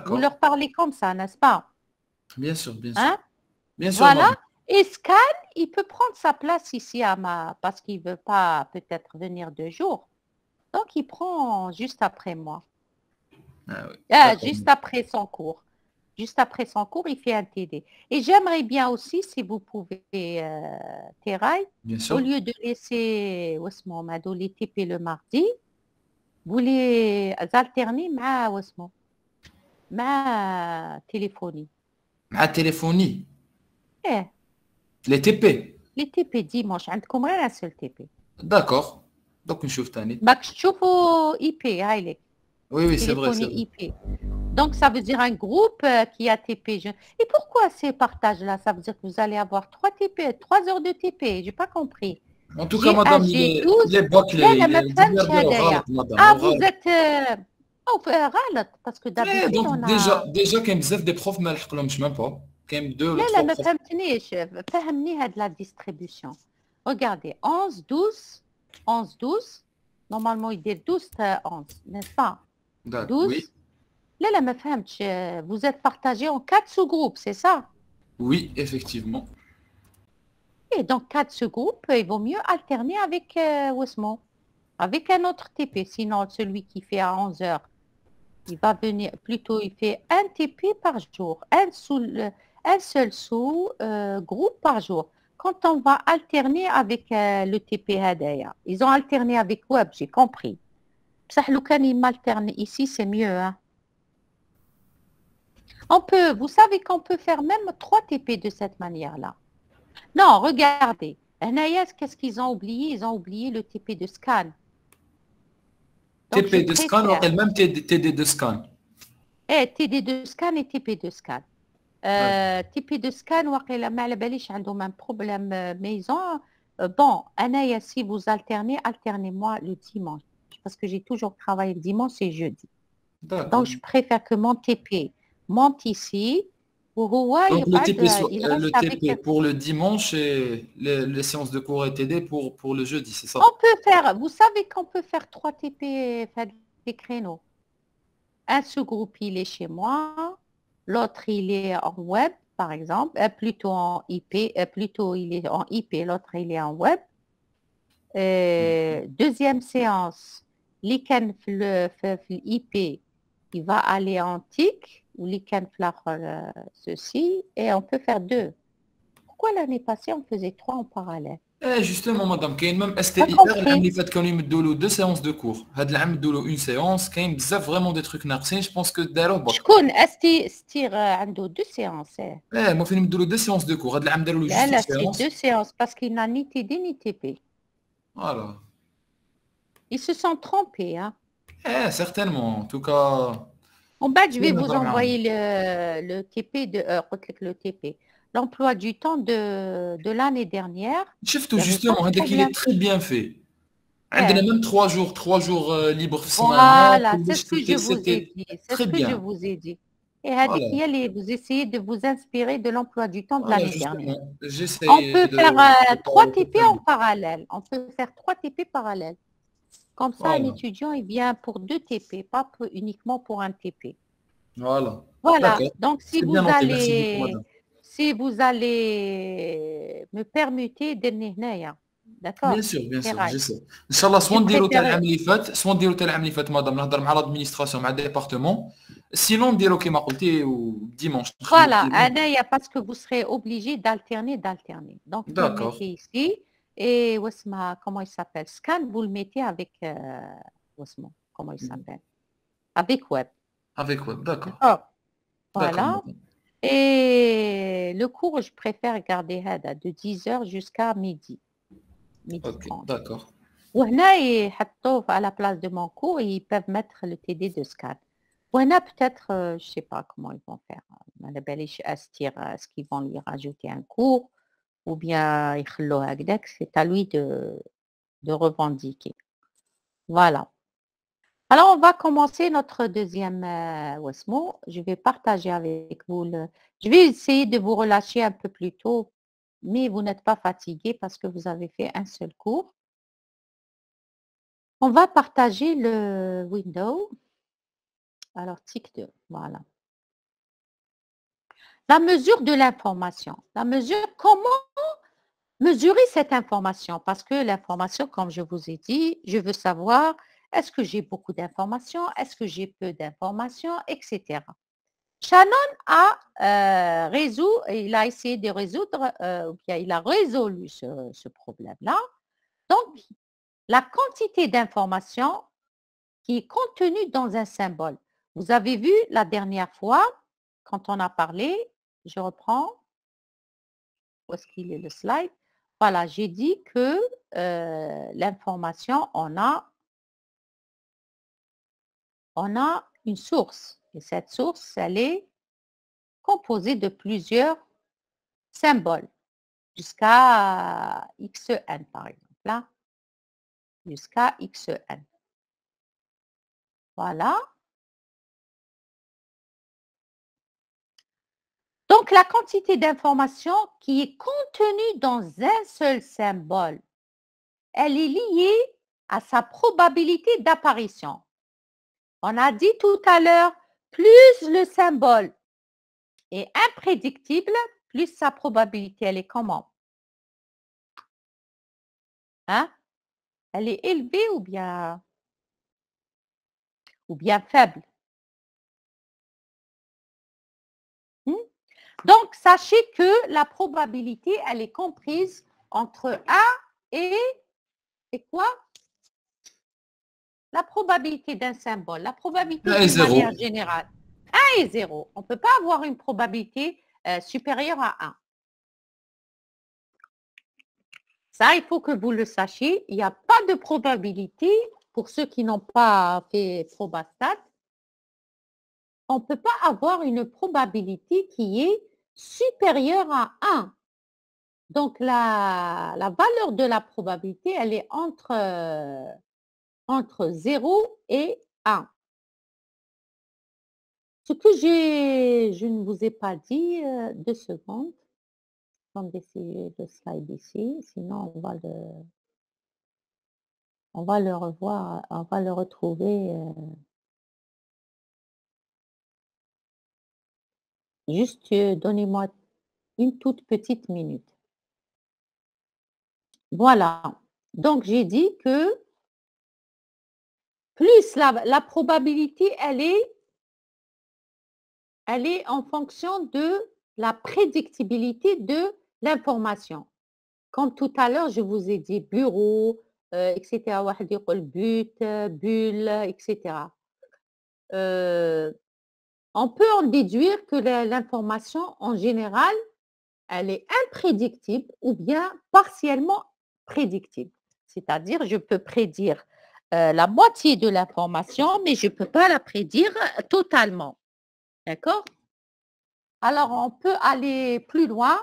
Vous leur parlez comme ça, n'est-ce pas? Bien sûr, bien sûr. Hein? Bien sûr, voilà. madame. Et Scan, il peut prendre sa place ici parce qu'il ne veut pas peut-être venir 2 jours. Donc, il prend juste après moi. Ah oui. Juste après son cours. Juste après son cours, il fait un TD. Et j'aimerais bien aussi, si vous pouvez, Teraï, au lieu de laisser les TP le mardi, vous les alternez ma téléphonie. Ma téléphonie. Eh. Les TP. Les TP dimanche. عندكم غير un seul TP. D'accord. Donc نشوف ثاني. باك تشوفوا IP هايلك. Oui, c'est vrai. IP. Donc, ça veut dire un groupe qui a TP. Et pourquoi ces partages-là? Ça veut dire que vous allez avoir 3 TP, 3 heures de TP. Je n'ai pas compris. En tout cas, madame, il est bâclé. Vous êtes... غلط parce que d'habitude on a... déjà كاين بزاف دي بروف ما لحقلهمش même pas. كاين 2 لا ما فهمتنيش. فهمني هاد la distribution. Regardez, 11, 12, 11, 12. Normalement, il dit 12, 11, n'est-ce pas? 12. Oui. Là, ma fahmtch, vous êtes partagés en 4 sous-groupes, c'est ça? Oui, effectivement. Et donc, 4 sous-groupes, il vaut mieux alterner avec Wesmo, avec un autre TP. Sinon, celui qui fait à 11 heures, il va venir, plutôt, il fait un TP par jour, un seul sous-groupe par jour. Quand on va alterner avec le TP Hadaya, ils ont alterné avec Web, j'ai compris. Ça, le can, il m'alterne ici, c'est mieux, hein. Vous savez qu'on peut faire même 3 TP de cette manière-là. Non, regardez. Qu'est-ce qu'ils ont oublié? Ils ont oublié le TP de scan. Donc, TP de scan ou même TD de scan? TD de scan et TP de scan. TP de scan, ont un problème maison. Bon, si vous alternez-moi le dimanche. Parce que j'ai toujours travaillé le dimanche et jeudi. Donc, je préfère que mon TP monte ici. Donc, le TP pour le dimanche et les séances de cours et TD pour le jeudi, c'est ça? On peut faire, vous savez qu'on peut faire 3 TP des créneaux. Un sous-groupe, il est chez moi. L'autre, il est en web, par exemple. Plutôt en IP. Plutôt, il est en IP. L'autre, il est en web. Deuxième séance, l'ICAN IP, il va aller en TIC. Ou les ceci, et on peut faire 2. Pourquoi l'année passée, on faisait 3 en parallèle? Justement, madame, il y a même STIR, l'année fait qu'on lui met 2 séances de cours. L'année met une séance, il y a vraiment des trucs narcissés, je pense que d'ailleurs... Je connais STIR a 2 séances. Moi, je vais 2 séances de cours. L'année met juste 2 séances, parce qu'il n'a ni TD ni TP. Voilà. Ils se sont trompés, hein? Certainement, en tout cas... En bas, je vais vous envoyer le TP de le TP. l'emploi du temps de l'année dernière. شفتوا Il y avait pas justement de هذاك il est problème. très bien fait. عندنا Ouais. même 3 jours libres في السمانة Voilà, c'est كلش ce que je vous ai c'était dit. C'est ce très que je bien. vous ai dit. Et Hadik, Voilà, vous essayez de vous inspirer de l'emploi du temps de voilà l'année dernière. justement, On j'essaie peut faire de pas 3 TP en totalement. parallèle. On peut faire 3 TP parallèles. Comme ça, un Voilà, étudiant, il vient pour 2 TP, pas uniquement pour un TP. voilà. Voilà. D'accord. Donc, C'est bien noté, merci beaucoup, madame. si vous allez me permettez d'ennehnaya. Bien D'accord? sûr, bien sûr, Keraï. j'essaie. ان شاء الله Je سوا نديرو تاع préfère العام اللي فات سوا نديرو تاع العام اللي فات مدام نهضر مع لادمينستراسيون مع الديبارتمون سينون نديرو كيما قلتي وديمونش نخدمو Voilà, ديمونش. parce que vous serez obligé d'alterner. Donc, vous le D'accord, mettez ici et comment il s'appelle? Scan, vous le mettez avec, comment il s'appelle? Avec web. avec web, d'accord. D'accord. D'accord, Voilà. madame. Et le cours, je préfère garder de 10h jusqu'à midi. Midi Ok, 30. d'accord. وهنا يحطوه à la place de mon cours et ils peuvent mettre le TD de scan. وهنا peut-être, je sais pas comment ils vont faire. ما على باليش est-ce qu'ils vont lui rajouter un cours ou bien يخلوه هكذاك. C'est à lui de revendiquer. Voilà. Alors, on va commencer notre deuxième Wasmo. Je vais partager avec vous Je vais essayer de vous relâcher un peu plus tôt, mais vous n'êtes pas fatigué parce que vous avez fait un seul cours. On va partager le window. Alors, tic 2, voilà. La mesure de l'information. Comment mesurer cette information? Parce que l'information, comme je vous ai dit, je veux savoir, est-ce que j'ai beaucoup d'informations? Est-ce que j'ai peu d'informations? Etc. Shannon il a essayé de résoudre, ou bien il a résolu ce problème-là. Donc, la quantité d'informations qui est contenue dans un symbole. Vous avez vu la dernière fois, quand on a parlé, je reprends, où est-ce qu'il est le slide? Voilà, j'ai dit que l'information, on a une source. Et cette source, elle est composée de plusieurs symboles. Jusqu'à XN, par exemple, là, jusqu'à XN. Voilà. Donc, la quantité d'informations qui est contenue dans un seul symbole, elle est liée à sa probabilité d'apparition. On a dit tout à l'heure, plus le symbole est imprédictible, plus sa probabilité, elle est comment? Hein? Elle est élevée ou bien faible? Donc, sachez que la probabilité, elle est comprise entre 1 et quoi? La probabilité d'un symbole, la probabilité 1 et d'une manière 0. générale. 1 et 0. On ne peut pas avoir une probabilité supérieure à 1. Ça, il faut que vous le sachiez. Il n'y a pas de probabilité, pour ceux qui n'ont pas fait Probastat, on ne peut pas avoir une probabilité qui est supérieure à 1. Donc, la valeur de la probabilité, elle est entre 0 et 1. Ce que je ne vous ai pas dit, 2 secondes. Attendez, essayer le slide ici, sinon on va le revoir, on va le retrouver. Juste, donnez-moi une toute petite minute. Voilà. Donc, j'ai dit que plus la probabilité, elle est en fonction de la prédictibilité de l'information. Comme tout à l'heure, je vous ai dit bureau, etc. واحد يقول but, bulle, etc. On peut en déduire que l'information, en général, elle est imprédictible ou bien partiellement prédictible. C'est-à-dire, je peux prédire la moitié de l'information, mais je ne peux pas la prédire totalement. D'accord? Alors, on peut aller plus loin.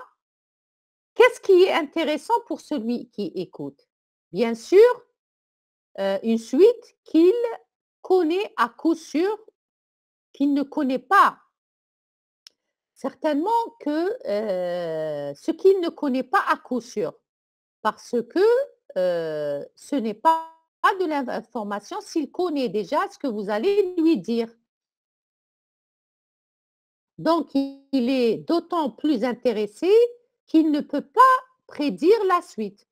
Qu'est-ce qui est intéressant pour celui qui écoute? Bien sûr, une suite qu'il connaît à coup sûr, qu'il ne connaît pas. Certainement que ce qu'il ne connaît pas à coup sûr, parce que ce n'est pas de l'information s'il connaît déjà ce que vous allez lui dire. Donc, il est d'autant plus intéressé qu'il ne peut pas prédire la suite.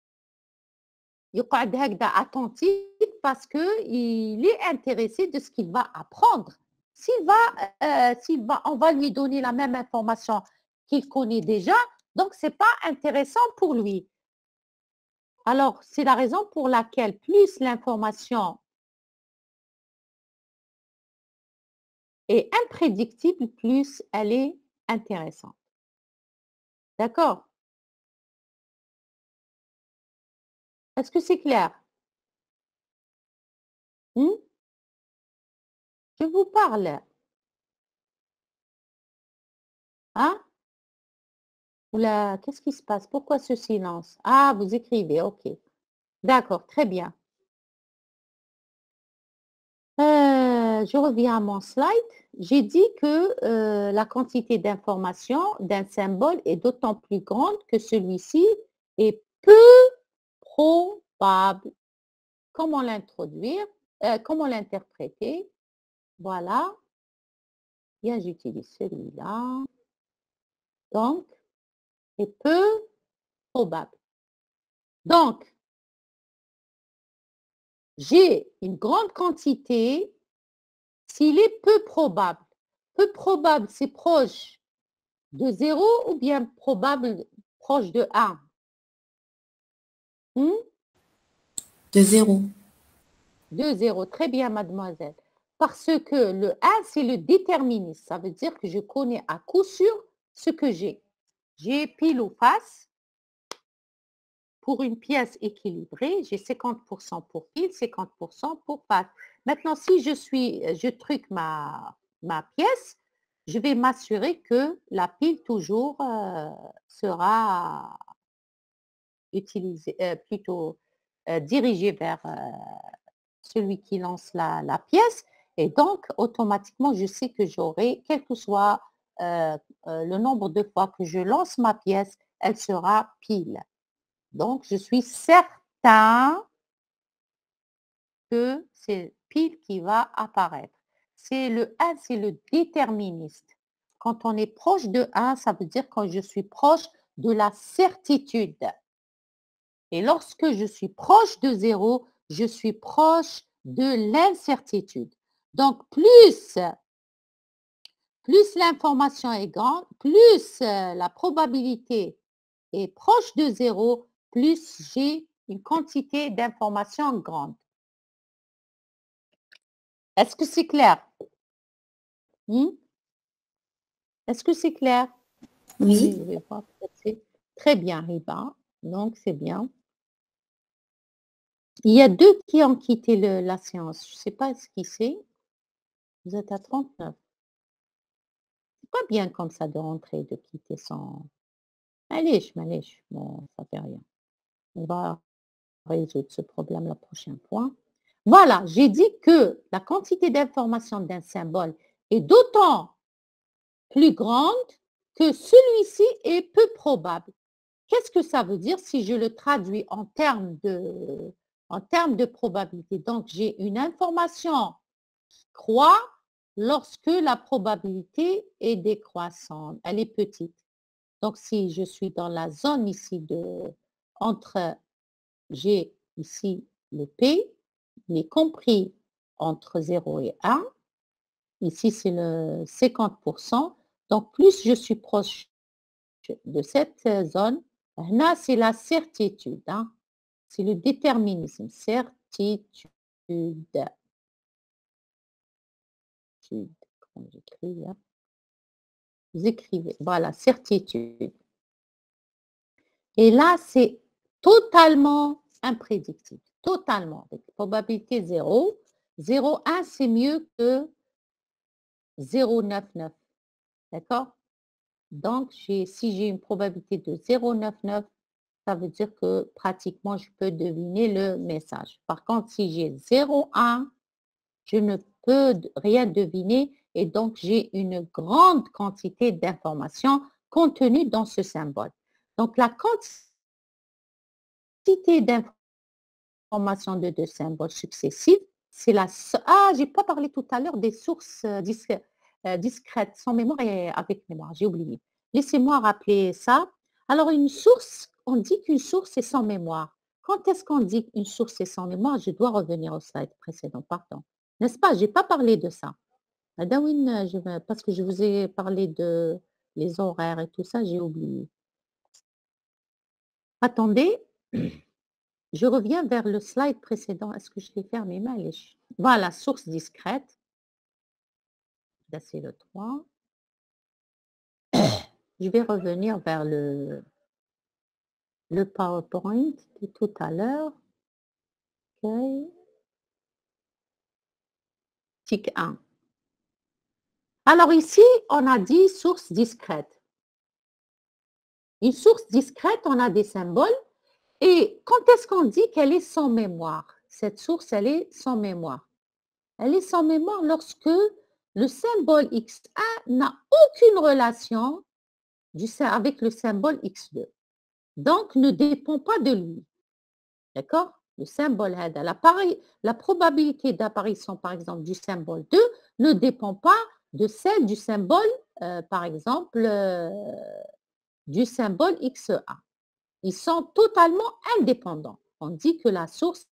يقعد هكذا attentif parce qu'il est intéressé de ce qu'il va apprendre. On va lui donner la même information qu'il connaît déjà, donc ce n'est pas intéressant pour lui. Alors, c'est la raison pour laquelle plus l'information est imprédictible, plus elle est intéressante. D'accord? Est-ce que c'est clair? Je vous parle. Hein? Oula, qu'est-ce qui se passe? Pourquoi ce silence? Ah, vous écrivez, ok. D'accord, très bien. Je reviens à mon slide. J'ai dit que la quantité d'information d'un symbole est d'autant plus grande que celui-ci est peu probable. Comment l'introduire? Comment l'interpréter? Voilà. Bien, j'utilise celui-là. Donc, est peu probable. Donc, j'ai une grande quantité s'il est peu probable. Peu probable, c'est proche de 0 ou bien probable proche de 1? De 0. De 0, très bien mademoiselle. Parce que le 1, c'est le déterministe. Ça veut dire que je connais à coup sûr ce que j'ai. J'ai pile ou face. Pour une pièce équilibrée, j'ai 50% pour pile, 50% pour face. Maintenant, si je truque ma pièce, je vais m'assurer que la pile toujours sera utilisée, plutôt dirigée vers celui qui lance la pièce. Et donc, automatiquement, je sais que j'aurai, quel que soit le nombre de fois que je lance ma pièce, elle sera pile. Donc, je suis certain que c'est pile qui va apparaître. C'est le 1, c'est le déterministe. Quand on est proche de 1, ça veut dire quand je suis proche de la certitude. Et lorsque je suis proche de 0, je suis proche de l'incertitude. Donc, plus l'information est grande, plus la probabilité est proche de 0, plus j'ai une quantité d'informations grande. Est-ce que c'est clair? Est-ce que c'est clair? Oui. Je vais voir, très bien, Riba. Donc, c'est bien. Il y a 2 qui ont quitté la séance. Je ne sais pas ce qui c'est. Vous êtes à 39. C'est pas bien comme ça de rentrer, de quitter sans... Allez, bon, ça fait rien. On va résoudre ce problème la prochaine fois. Voilà, j'ai dit que la quantité d'information d'un symbole est d'autant plus grande que celui-ci est peu probable. Qu'est-ce que ça veut dire si je le traduis en termes de probabilité? Donc, j'ai une information qui croît lorsque la probabilité est décroissante, elle est petite. Donc, si je suis dans la zone ici entre, j'ai ici le P, il est compris entre 0 et 1. Ici, c'est le 50%. Donc, plus je suis proche de cette zone, là, c'est la certitude. C'est le déterminisme. Certitude. Comment j'écris, vous écrivez. Voilà, certitude. Et là, c'est totalement imprédictible. Totalement. Avec probabilité 0. 0,1, c'est mieux que 0,99. D'accord? Donc, si j'ai une probabilité de 0,99, ça veut dire que pratiquement, je peux deviner le message. Par contre, si j'ai 0,1, je ne peux rien deviner et donc j'ai une grande quantité d'informations contenues dans ce symbole. Donc, la quantité d'informations de deux symboles successifs, c'est la... Ah, j'ai pas parlé tout à l'heure des sources discrètes, sans mémoire et avec mémoire, j'ai oublié. Laissez-moi rappeler ça. Alors, une source, on dit qu'une source est sans mémoire. Quand est-ce qu'on dit qu'une source est sans mémoire? Je dois revenir au slide précédent, pardon. N'est-ce pas? Je n'ai pas parlé de ça. Darwin, parce que je vous ai parlé de les horaires et tout ça, j'ai oublié. Attendez, je reviens vers le slide précédent. Est-ce que je l'ai fermé? Voilà, source discrète. Là, c'est le 3. Je vais revenir vers le PowerPoint de tout à l'heure. OK. Tic 1. Alors ici, on a dit source discrète. Une source discrète, on a des symboles. Et quand est-ce qu'on dit qu'elle est sans mémoire? Cette source, elle est sans mémoire. Elle est sans mémoire lorsque le symbole X1 n'a aucune relation avec le symbole X2. Donc, ne dépend pas de lui. D'accord? Le symbole la probabilité d'apparition, par exemple, du symbole 2 ne dépend pas de celle du symbole, par exemple, du symbole X1. Ils sont totalement indépendants. On dit que la source,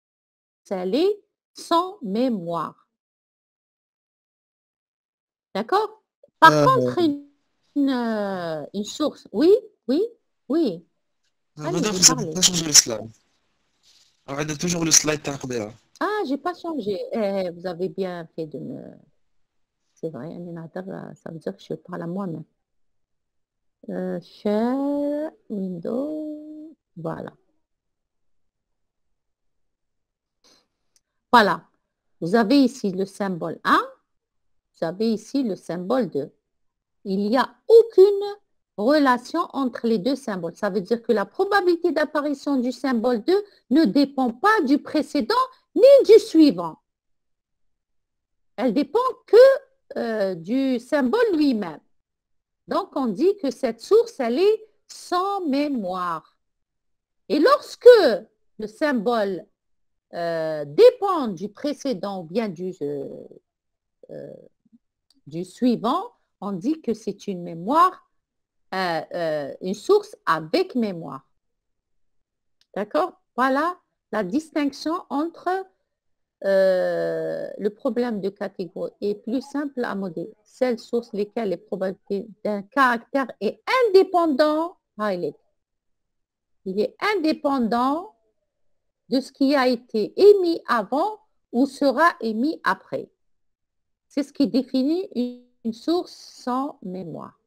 elle est sans mémoire. D'accord? Par contre, une source, oui. Madame, vous n'avez pas changé le slide. On a toujours le slide تاع قبيله. Ah, j'ai pas changé. Vous avez bien fait de me... C'est vrai, ça veut dire que je parle à moi-même. Share, Windows, voilà. Voilà. Vous avez ici le symbole 1, vous avez ici le symbole 2. Il n'y a aucune relation entre les deux symboles. Ça veut dire que la probabilité d'apparition du symbole 2 ne dépend pas du précédent ni du suivant. Elle dépend que du symbole lui-même. Donc, on dit que cette source, elle est sans mémoire. Et lorsque le symbole dépend du précédent ou bien du suivant, on dit que c'est une mémoire, une source avec mémoire. D'accord? Voilà la distinction entre le problème de catégorie est plus simple à modéliser. Celles sources lesquelles les probabilités d'un caractère est indépendant, il est indépendant de ce qui a été émis avant ou sera émis après. C'est ce qui définit une source sans mémoire.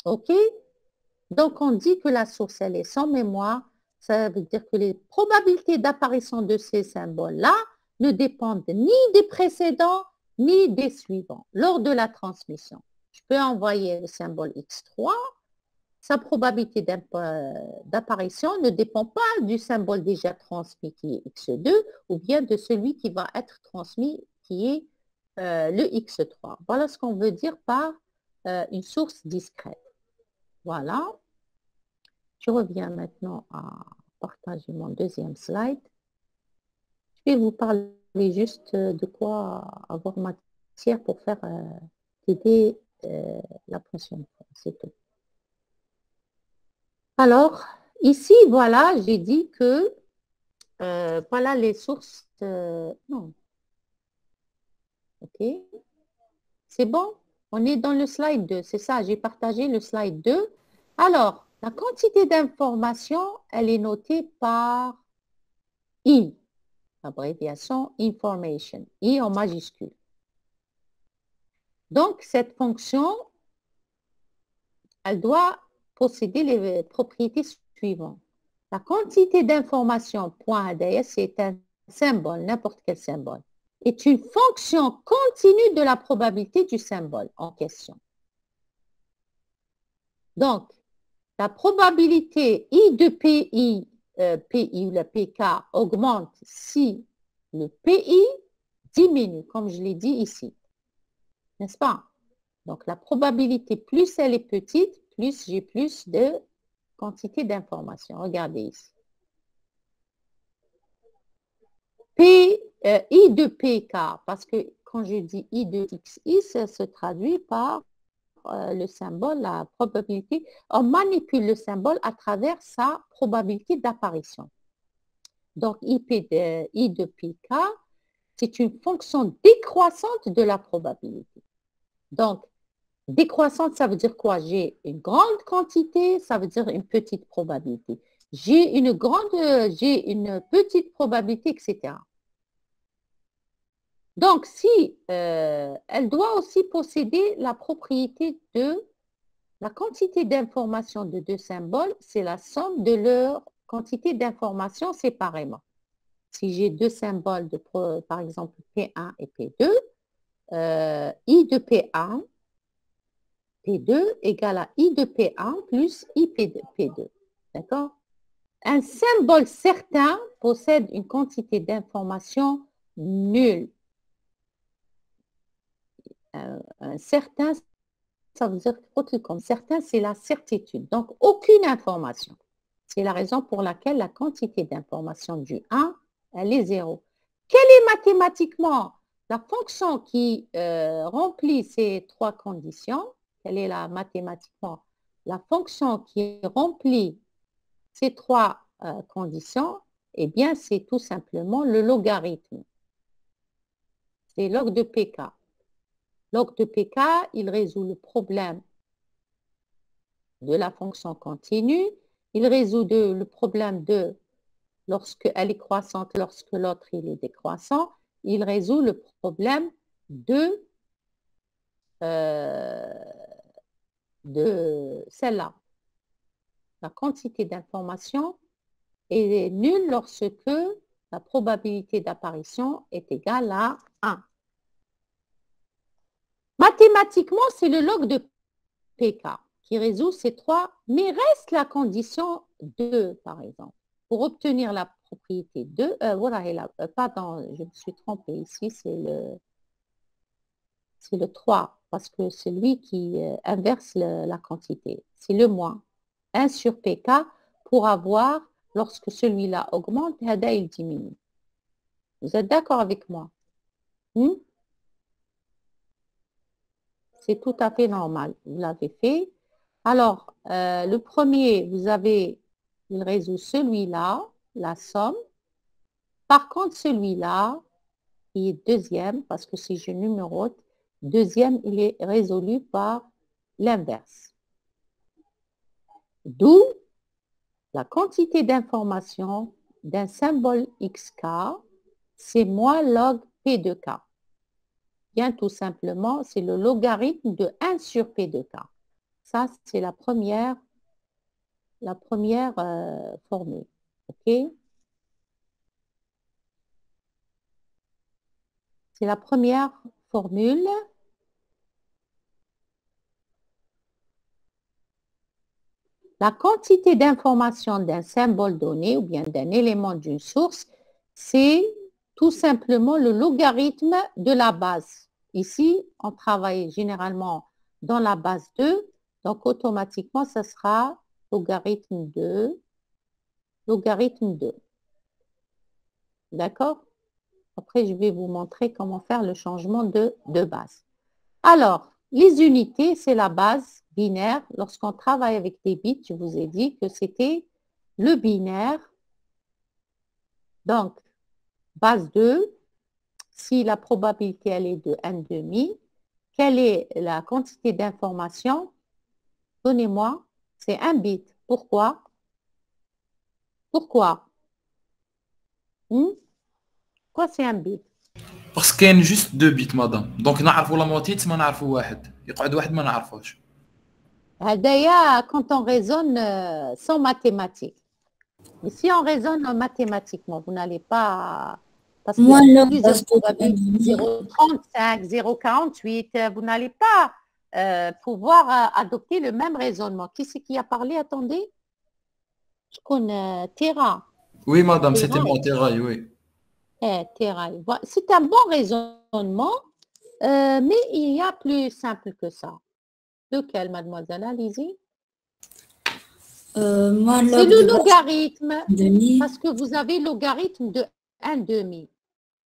OK? Donc, on dit que la source, elle est sans mémoire. Ça veut dire que les probabilités d'apparition de ces symboles-là ne dépendent ni des précédents ni des suivants lors de la transmission. Je peux envoyer le symbole X3. Sa probabilité d'apparition ne dépend pas du symbole déjà transmis qui est X2 ou bien de celui qui va être transmis qui est le X3. Voilà ce qu'on veut dire par une source discrète. Voilà. Je reviens maintenant à partager mon deuxième slide. Je vais vous parler juste de quoi avoir matière pour faire t'aider la prochaine fois. C'est tout. Alors, ici, voilà, j'ai dit que voilà les sources. Non. OK. C'est bon? On est dans le slide 2. C'est ça, j'ai partagé le slide 2. Alors, la quantité d'informations, elle est notée par I, abréviation information, I en majuscule. Donc, cette fonction, elle doit posséder les propriétés suivantes. La quantité d'informations, point ADS, c'est un symbole, n'importe quel symbole, est une fonction continue de la probabilité du symbole en question. Donc, la probabilité I de PI, PI ou la PK augmente si le PI diminue, comme je l'ai dit ici. N'est-ce pas? Donc, la probabilité, plus elle est petite, plus j'ai plus de quantité d'informations. Regardez ici. I de PK, parce que quand je dis I de XI, ça se traduit par le symbole, la probabilité. On manipule le symbole à travers sa probabilité d'apparition. Donc, I de PK, c'est une fonction décroissante de la probabilité. Donc, décroissante, ça veut dire quoi? J'ai une grande quantité, ça veut dire une petite probabilité. J'ai une petite probabilité, etc. Donc, si elle doit aussi posséder la propriété de la quantité d'informations de deux symboles, c'est la somme de leur quantité d'informations séparément. Si j'ai deux symboles, par exemple P1 et P2, I de P1, P2 égale à I de P1 plus I P2. D'accord? Un symbole certain possède une quantité d'informations nulle. Un certain, ça veut dire comme certain, c'est la certitude. Donc, aucune information. C'est la raison pour laquelle la quantité d'information du 1, elle est 0. Quelle est mathématiquement la fonction qui remplit ces trois conditions? Quelle est mathématiquement la fonction qui remplit ces trois conditions? Eh bien, c'est tout simplement le logarithme. C'est log de PK. Log de PK, il résout le problème de la fonction continue. Il résout le problème de lorsqu'elle est croissante, lorsque l'autre il est décroissant. Il résout le problème de celle-là. La quantité d'information est nulle lorsque la probabilité d'apparition est égale à 1. Mathématiquement, c'est le log de PK qui résout ces trois, mais reste la condition 2, par exemple. Pour obtenir la propriété 2, voilà, pardon, je me suis trompée ici, c'est le 3, parce que c'est lui qui inverse la quantité. C'est le moins. 1 sur PK pour avoir, lorsque celui-là augmente, Hada, il diminue. Vous êtes d'accord avec moi? C'est tout à fait normal. Vous l'avez fait. Alors, le premier, il résout celui-là, la somme. Par contre, celui-là, qui est deuxième, parce que si je numérote, deuxième, il est résolu par l'inverse. D'où la quantité d'information d'un symbole xk, c'est moins log p de k. Bien tout simplement, c'est le logarithme de 1 sur p de k. Ça, c'est la première formule. OK? C'est la première formule. La quantité d'information d'un symbole donné ou bien d'un élément d'une source, c'est tout simplement le logarithme de la base. Ici, on travaille généralement dans la base 2, donc automatiquement, ça sera logarithme 2, logarithme 2. D'accord? Après, je vais vous montrer comment faire le changement de base. Alors, les unités, c'est la base binaire. Lorsqu'on travaille avec des bits, je vous ai dit que c'était le binaire. Donc, base 2, si la probabilité elle est de 1/2, quelle est la quantité d'information? Donnez-moi, c'est 1 bit. Pourquoi? Pourquoi? Pourquoi c'est 1 bit? Parce qu'il y a juste 2 bits, madame. Donc, نعرفوا la moitié, ما نعرفوا واحد. يقعد واحد ما نعرفوش. D'ailleurs, quand on raisonne sans mathématiques. Mais si on raisonne mathématiquement, vous n'allez pas... Parce que plusieurs probabilités, 0,35, 0,48, vous n'allez pas pouvoir adopter le même raisonnement. Qui c'est qui a parlé? Attendez. Je connais Terra. Oui, madame, c'était Terrail. mon terrail, oui. Terrail. C'est un bon raisonnement, mais il y a plus simple que ça. Lequel, mademoiselle? Allez-y. Moi, C'est log le de base logarithme, demi. parce que vous avez logarithme de 1 demi.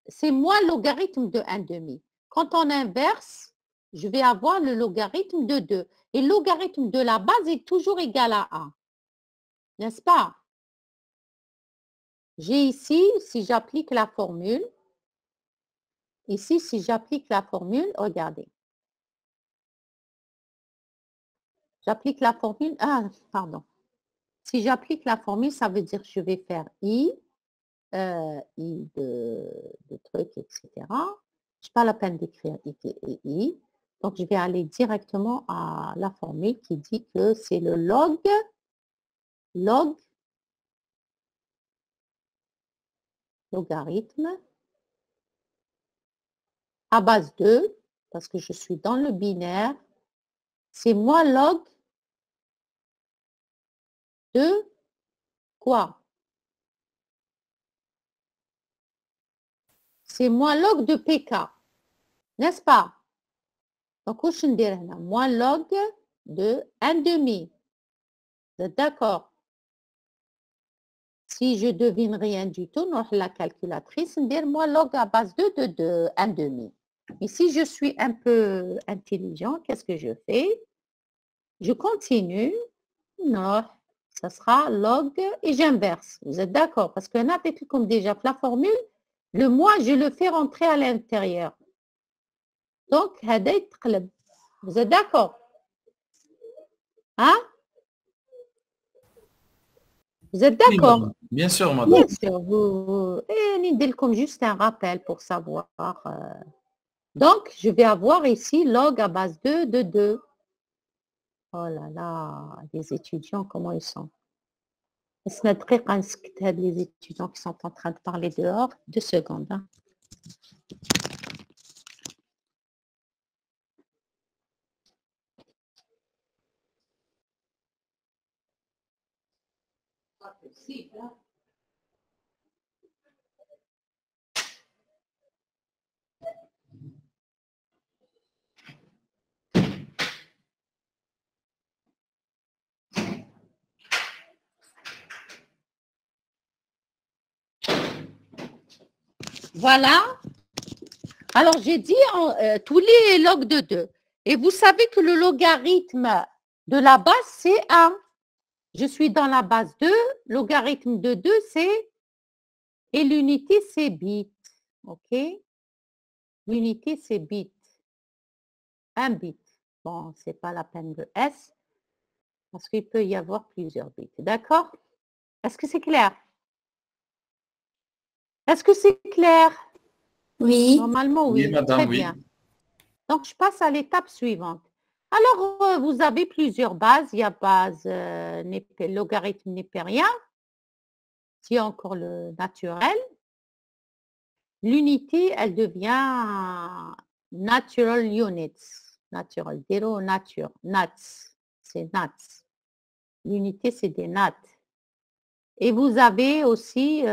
C'est moins logarithme de 1 demi. Quand on inverse, je vais avoir le logarithme de 2. Et le logarithme de la base est toujours égal à 1. N'est-ce pas? J'ai ici, si j'applique la formule, regardez. J'applique la formule, pardon. Si j'applique la formule, ça veut dire que je vais faire I de trucs, etc. Je n'ai pas la peine d'écrire I. Donc, je vais aller directement à la formule qui dit que c'est le log logarithme à base 2, parce que je suis dans le binaire, c'est moins log de quoi? C'est moins log de PK, n'est-ce pas? Donc, moins log de 1 demi. Vous êtes d'accord? Si je devine rien du tout, la calculatrice, moins log à base de 1 demi. Et si je suis un peu intelligent, qu'est-ce que je fais? Je continue. Non, ça sera log et j'inverse. Vous êtes d'accord? Parce que comme déjà la formule, le moins, je le fais rentrer à l'intérieur. Donc, vous êtes d'accord? Hein? Vous êtes d'accord? Bien sûr, madame. Bien sûr. Et comme juste un rappel pour savoir. Donc, je vais avoir ici log à base 2 de 2. Oh là là, les étudiants, comment ils sont? Les étudiants qui sont en train de parler dehors. 2 secondes. Hein. Pas possible, hein. Voilà. Alors, j'ai dit tous les logs de 2. Et vous savez que le logarithme de la base, c'est 1. Je suis dans la base 2. Logarithme de 2, c'est... Et l'unité, c'est bit. OK? L'unité, c'est bit. 1 bit. Bon, ce n'est pas la peine de S, parce qu'il peut y avoir plusieurs bits. D'accord? Est-ce que c'est clair? Est-ce que c'est clair? Oui. Normalement, oui. Oui, madame, Très oui. bien. Donc, je passe à l'étape suivante. Alors, vous avez plusieurs bases. Il y a base logarithme népérien. Il y a encore le naturel. L'unité, elle devient natural units. Natural, zéro, nature, nats. C'est nats. L'unité, c'est des nats. Et vous avez aussi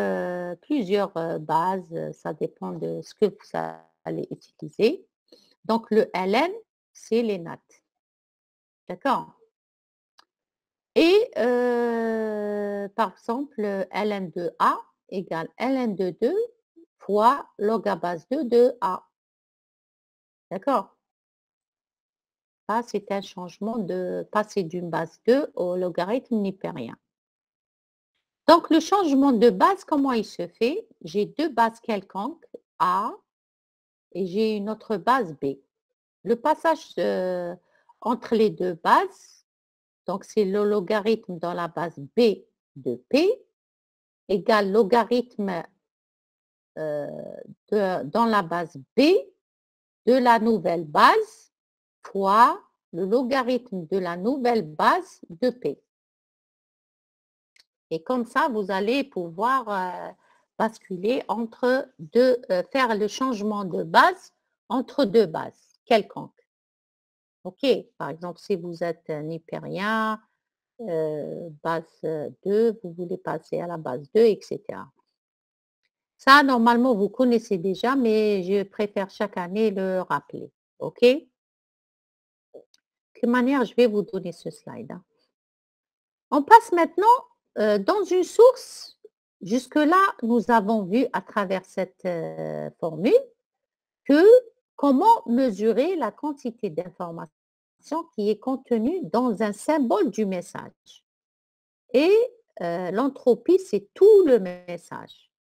plusieurs bases. Ça dépend de ce que vous allez utiliser. Donc, le ln, c'est les nats. D'accord? Et par exemple, ln de A égale ln de 2 fois log à base 2 de A. D'accord? Ça, c'est un changement de passer d'une base 2 au logarithme népérien. Donc, le changement de base, comment il se fait? J'ai deux bases quelconques, A, et j'ai une autre base B. Le passage entre les deux bases, donc c'est le logarithme dans la base B de P, égale logarithme dans la base B de la nouvelle base fois le logarithme de la nouvelle base de P. Et comme ça, vous allez pouvoir basculer entre deux, faire le changement de base entre deux bases quelconques. OK. Par exemple, si vous êtes un hypérien, base 2, vous voulez passer à la base 2, etc. Ça, normalement, vous connaissez déjà, mais je préfère chaque année le rappeler. OK? De quelle manière je vais vous donner ce slide, hein. On passe maintenant dans une source. Jusque-là, nous avons vu à travers cette formule que comment mesurer la quantité d'informations qui est contenue dans un symbole du message. Et l'entropie, c'est tout le message.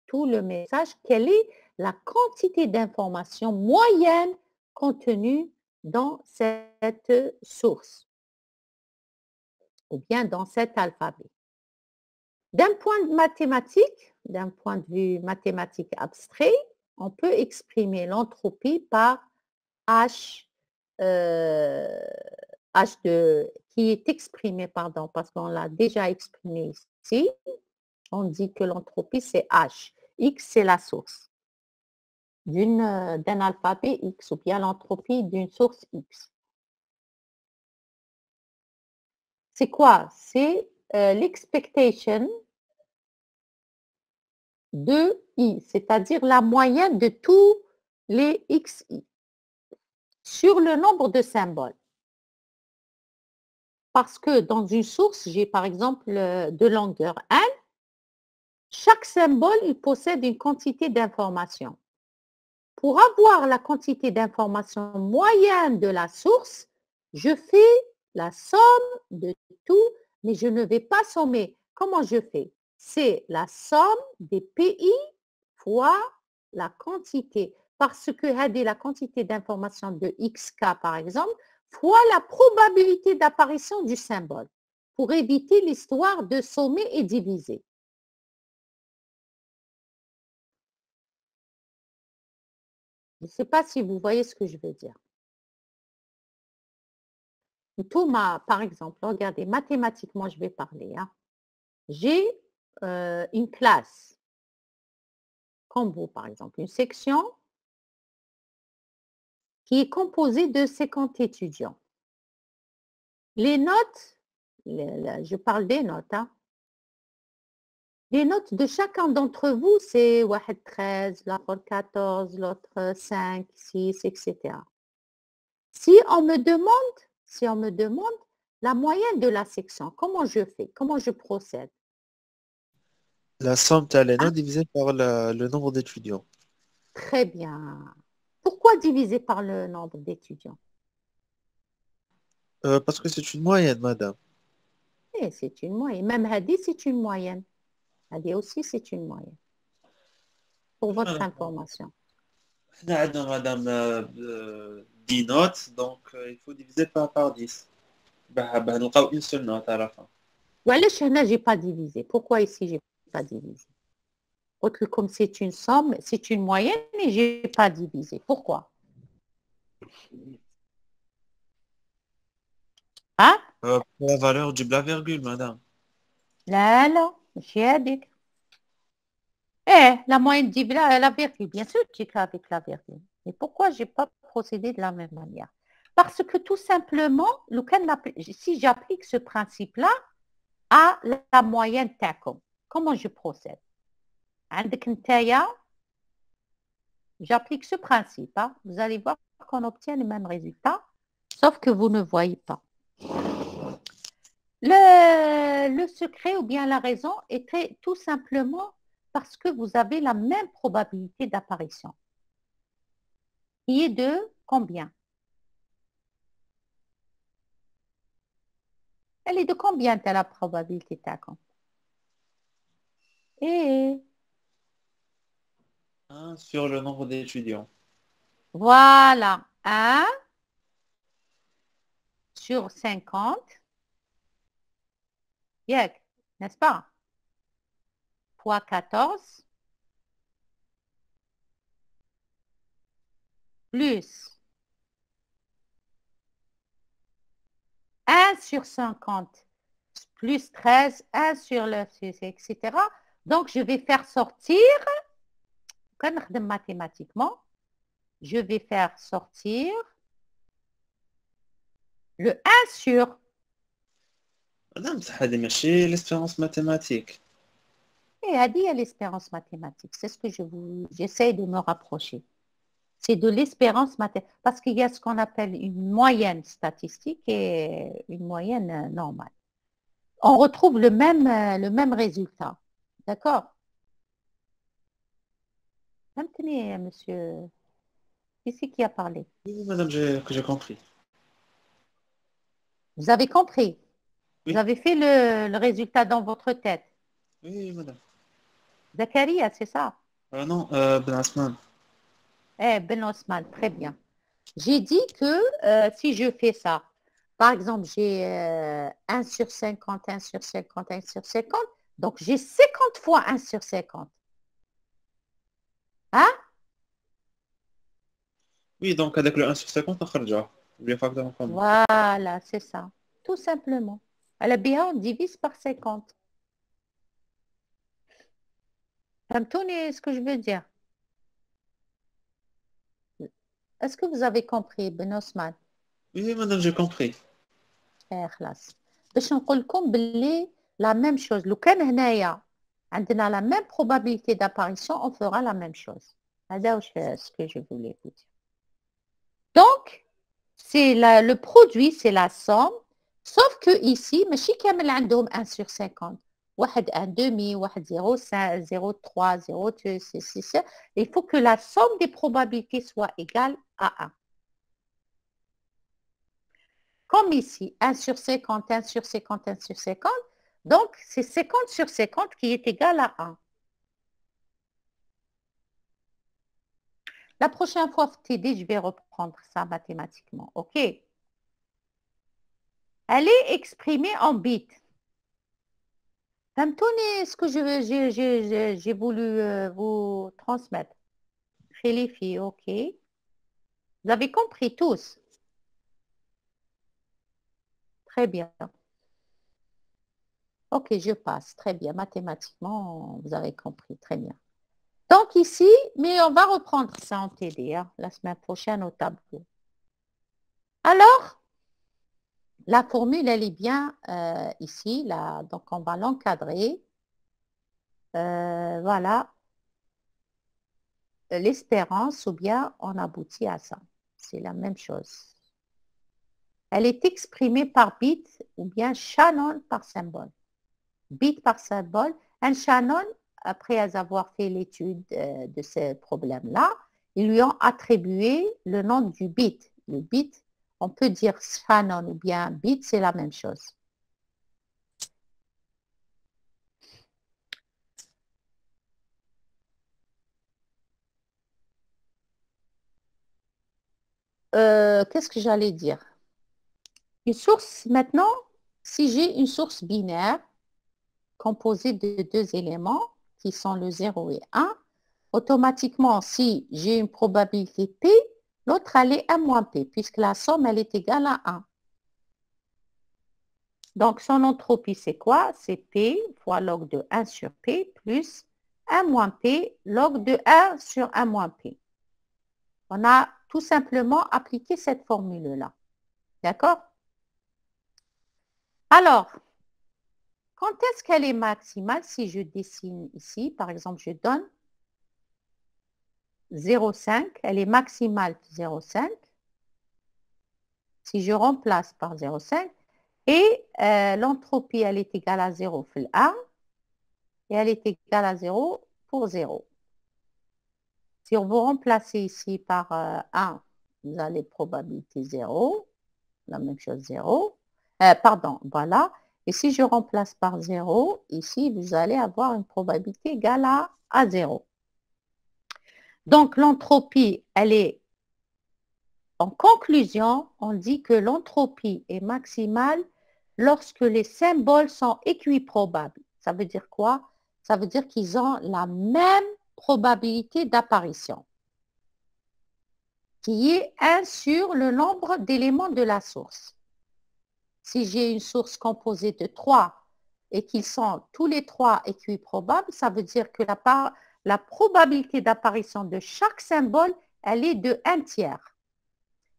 Tout le message, quelle est la quantité d'informations moyenne contenue dans cette source ou bien dans cet alphabet. D'un point de vue mathématique abstrait, on peut exprimer l'entropie par H, qui est exprimé, pardon, parce qu'on l'a déjà exprimé ici. On dit que l'entropie, c'est H. X, c'est la source d'un alphabet X ou bien l'entropie d'une source X. C'est quoi? C'est l'expectation de I, c'est-à-dire la moyenne de tous les XI sur le nombre de symboles. Parce que dans une source, j'ai par exemple de longueur n, chaque symbole, il possède une quantité d'informations. Pour avoir la quantité d'informations moyenne de la source, je fais la somme de tout, mais je ne vais pas sommer. Comment je fais? C'est la somme des PI fois la quantité. Parce que la quantité d'informations de XK, par exemple, fois la probabilité d'apparition du symbole, pour éviter l'histoire de sommer et diviser. Je ne sais pas si vous voyez ce que je veux dire. Thomas, par exemple, regardez, mathématiquement, je vais parler, hein. J'ai une classe, comme vous, par exemple, une section qui est composée de 50 étudiants. Les notes, je parle des notes, hein. Les notes de chacun d'entre vous, c'est 13, l'autre 14, l'autre 5, 6, etc. Si on me demande la moyenne de la section, comment je fais? Comment je procède? La somme de les notes divisée par le nombre d'étudiants. Très bien. Pourquoi diviser par le nombre d'étudiants? Parce que c'est une moyenne, madame. Eh, c'est une moyenne. Même Hadi, c'est une moyenne. Hadi aussi, c'est une moyenne. Pour votre information. Madame, 10 notes, donc il faut diviser par 10. نلقاو une seule note à la fin. Voilà, je n'ai pas divisé. Pourquoi ici, je n'ai pas divisé? Comme c'est une somme, c'est une moyenne et je n'ai pas divisé. Pourquoi? Hein? Pour la valeur du la virgule, madame. Là, j'ai dit. Eh, la moyenne dit la virgule. Bien sûr, tu écris avec la virgule. Mais pourquoi je n'ai pas procédé de la même manière? Parce que tout simplement, si j'applique ce principe-là à la moyenne TACOM, comment je procède? J'applique ce principe. Hein. Vous allez voir qu'on obtient les mêmes résultats, sauf que vous ne voyez pas. Le secret ou bien la raison est tout simplement parce que vous avez la même probabilité d'apparition. Qui est de combien? Elle est de combien la probabilité TACOM? Et 1 sur le nombre d'étudiants. voilà, 1 sur 50. N'est-ce pas? Fois 14 plus 1 sur 50 plus 13, 1 sur le, etc. Donc, je vais faire sortir, mathématiquement, je vais faire sortir Le 1 sur. مدام بصح هذه ماشي ليسبيرونس ماتيماتيك. Et a dit à l'espérance mathématique. C'est ce que j'essaie de me rapprocher. C'est de l'espérance mathématique. Parce qu'il y a ce qu'on appelle une moyenne statistique et une moyenne normale. On retrouve le même résultat. D'accord? Maintenez, monsieur. Ici qui a parlé. Oui, madame, que j'ai compris. Vous avez compris? Oui. Vous avez fait le résultat dans votre tête. Oui, madame. Zakaria, c'est ça? Non, Ben Asman. Ben Osman, très bien. J'ai dit que si je fais ça, par exemple, j'ai 1 sur 50, 1 sur 50, 1 sur 50, donc j'ai 50 fois 1 sur 50. Hein? Oui, donc avec le 1 sur 50, on خرجها. Le facteur en commun. Voilà, c'est ça. Tout simplement. À la bien, on divise par 50. فهمتوني ce que je veux dire? Est-ce que vous avez compris, Ben Osman? Oui, madame, j'ai compris. خلاص. باش نقول لكم باللي la même chose. لو كان هنايا عندنا la même probabilité d'apparition, on fera la même chose. هذا ce que je voulais vous dire. Donc, c'est le produit, c'est la somme, sauf que ici, ماشي كامل عندهم 1 sur 50. واحد 1 demi, واحد 0,5, 0,3, 0,2, 6. Il faut que la somme des probabilités soit égale à 1. Comme ici, 1 sur 50, 1 sur 50, 1 sur 50. Donc, c'est 50 sur 50 qui est égal à 1. La prochaine fois, TD, je vais reprendre ça mathématiquement. OK? Elle est exprimée en bits. Fahmtouni ce que j'ai voulu vous transmettre. Les filles, OK? Vous avez compris tous? Très bien. OK, je passe. Très bien. Mathématiquement, vous avez compris. Très bien. Donc ici, mais on va reprendre ça en TD la semaine prochaine au tableau. Alors, la formule, elle est bien ici. Là, donc, on va l'encadrer. Voilà. L'espérance ou bien on aboutit à ça. C'est la même chose. Elle est exprimée par bit ou bien Shannon par symbole. Bit par symbole. Un Shannon, après avoir fait l'étude de ce problème-là, ils lui ont attribué le nom du bit. Le bit, on peut dire Shannon ou bien bit, c'est la même chose. Qu'est-ce que j'allais dire? Une source, maintenant, si j'ai une source binaire composée de 2 éléments qui sont le 0 et 1, automatiquement, si j'ai une probabilité P, l'autre, elle est 1 moins P, puisque la somme, elle est égale à 1. Donc, son entropie, c'est quoi? C'est P fois log de 1 sur P plus 1 moins P log de 1 sur 1 moins P. On a tout simplement appliqué cette formule-là. D'accord? Alors, quand est-ce qu'elle est maximale? Si je dessine ici, par exemple, je donne 0,5, elle est maximale 0,5. Si je remplace par 0,5, et l'entropie, elle est égale à 0 pour 1, et elle est égale à 0 pour 0. Si on vous remplacez ici par 1, vous avez probabilité 0, la même chose 0. Pardon, voilà. Et si je remplace par 0, ici, vous allez avoir une probabilité égale à 0. Donc, l'entropie, elle est, en conclusion, on dit que l'entropie est maximale lorsque les symboles sont équiprobables. Ça veut dire quoi? Ça veut dire qu'ils ont la même probabilité d'apparition, qui est 1 sur le nombre d'éléments de la source. Si j'ai une source composée de 3 et qu'ils sont tous les 3 équiprobables, ça veut dire que la probabilité d'apparition de chaque symbole, elle est de 1 tiers.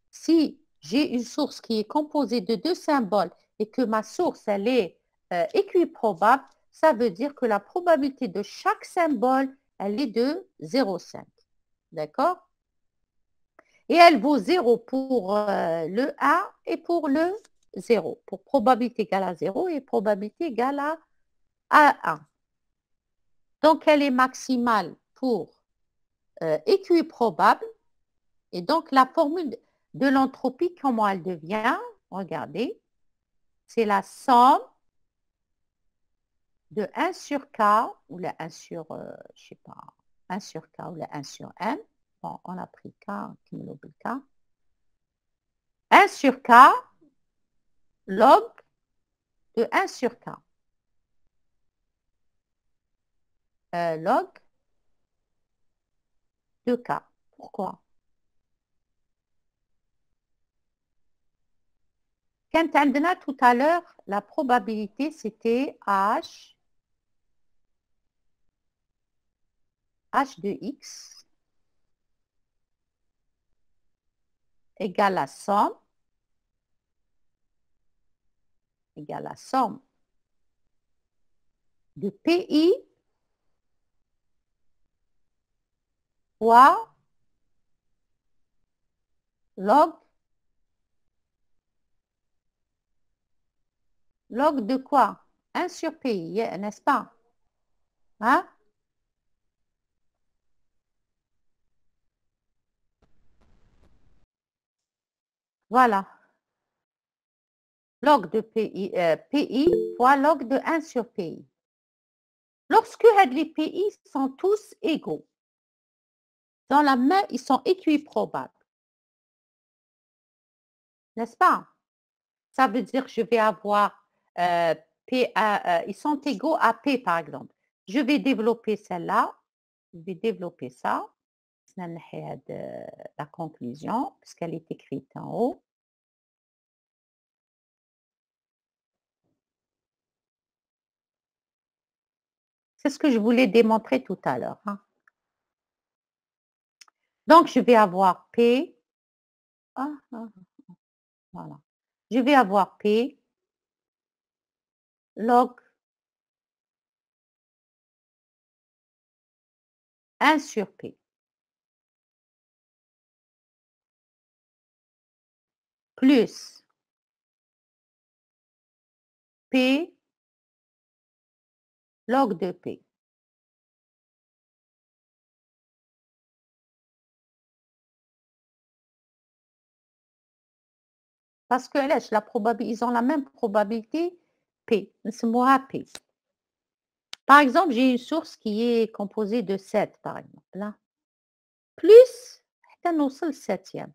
Si j'ai une source qui est composée de 2 symboles et que ma source, elle est équiprobable, ça veut dire que la probabilité de chaque symbole, elle est de 0,5. D'accord? Et elle vaut 0 pour le 1 et pour le 0. Pour probabilité égale à 0 et probabilité égale à 1. Donc, elle est maximale pour équiprobable. Et donc, la formule de l'entropie, comment elle devient? Regardez, c'est la somme de 1 sur K, ou le 1 sur, je sais pas, 1 sur K ou le 1 sur M. Bon, on a pris K, K. 1 sur K log de 1 sur K. Log de K. Pourquoi? Quand on a tout à l'heure, la probabilité, c'était H de X égale la somme de PI fois log de quoi? 1 sur PI, n'est-ce pas? Hein? Voilà. Log de PI fois log de 1 sur PI. Lorsque les PI sont tous égaux, dans la main, ils sont équiprobables. N'est-ce pas? Ça veut dire que je vais avoir P, ils sont égaux à P, par exemple. Je vais développer celle-là. Je vais développer ça. La conclusion, puisqu'elle est écrite en haut. C'est ce que je voulais démontrer tout à l'heure. Hein. Donc, je vais avoir P. Voilà. Je vais avoir P log 1 sur P. Plus P log de P. Parce que la probabilité, ils ont la même probabilité P. C'est moi P. Par exemple, j'ai une source qui est composée de 7, par exemple. Là. Plus, on le 7e.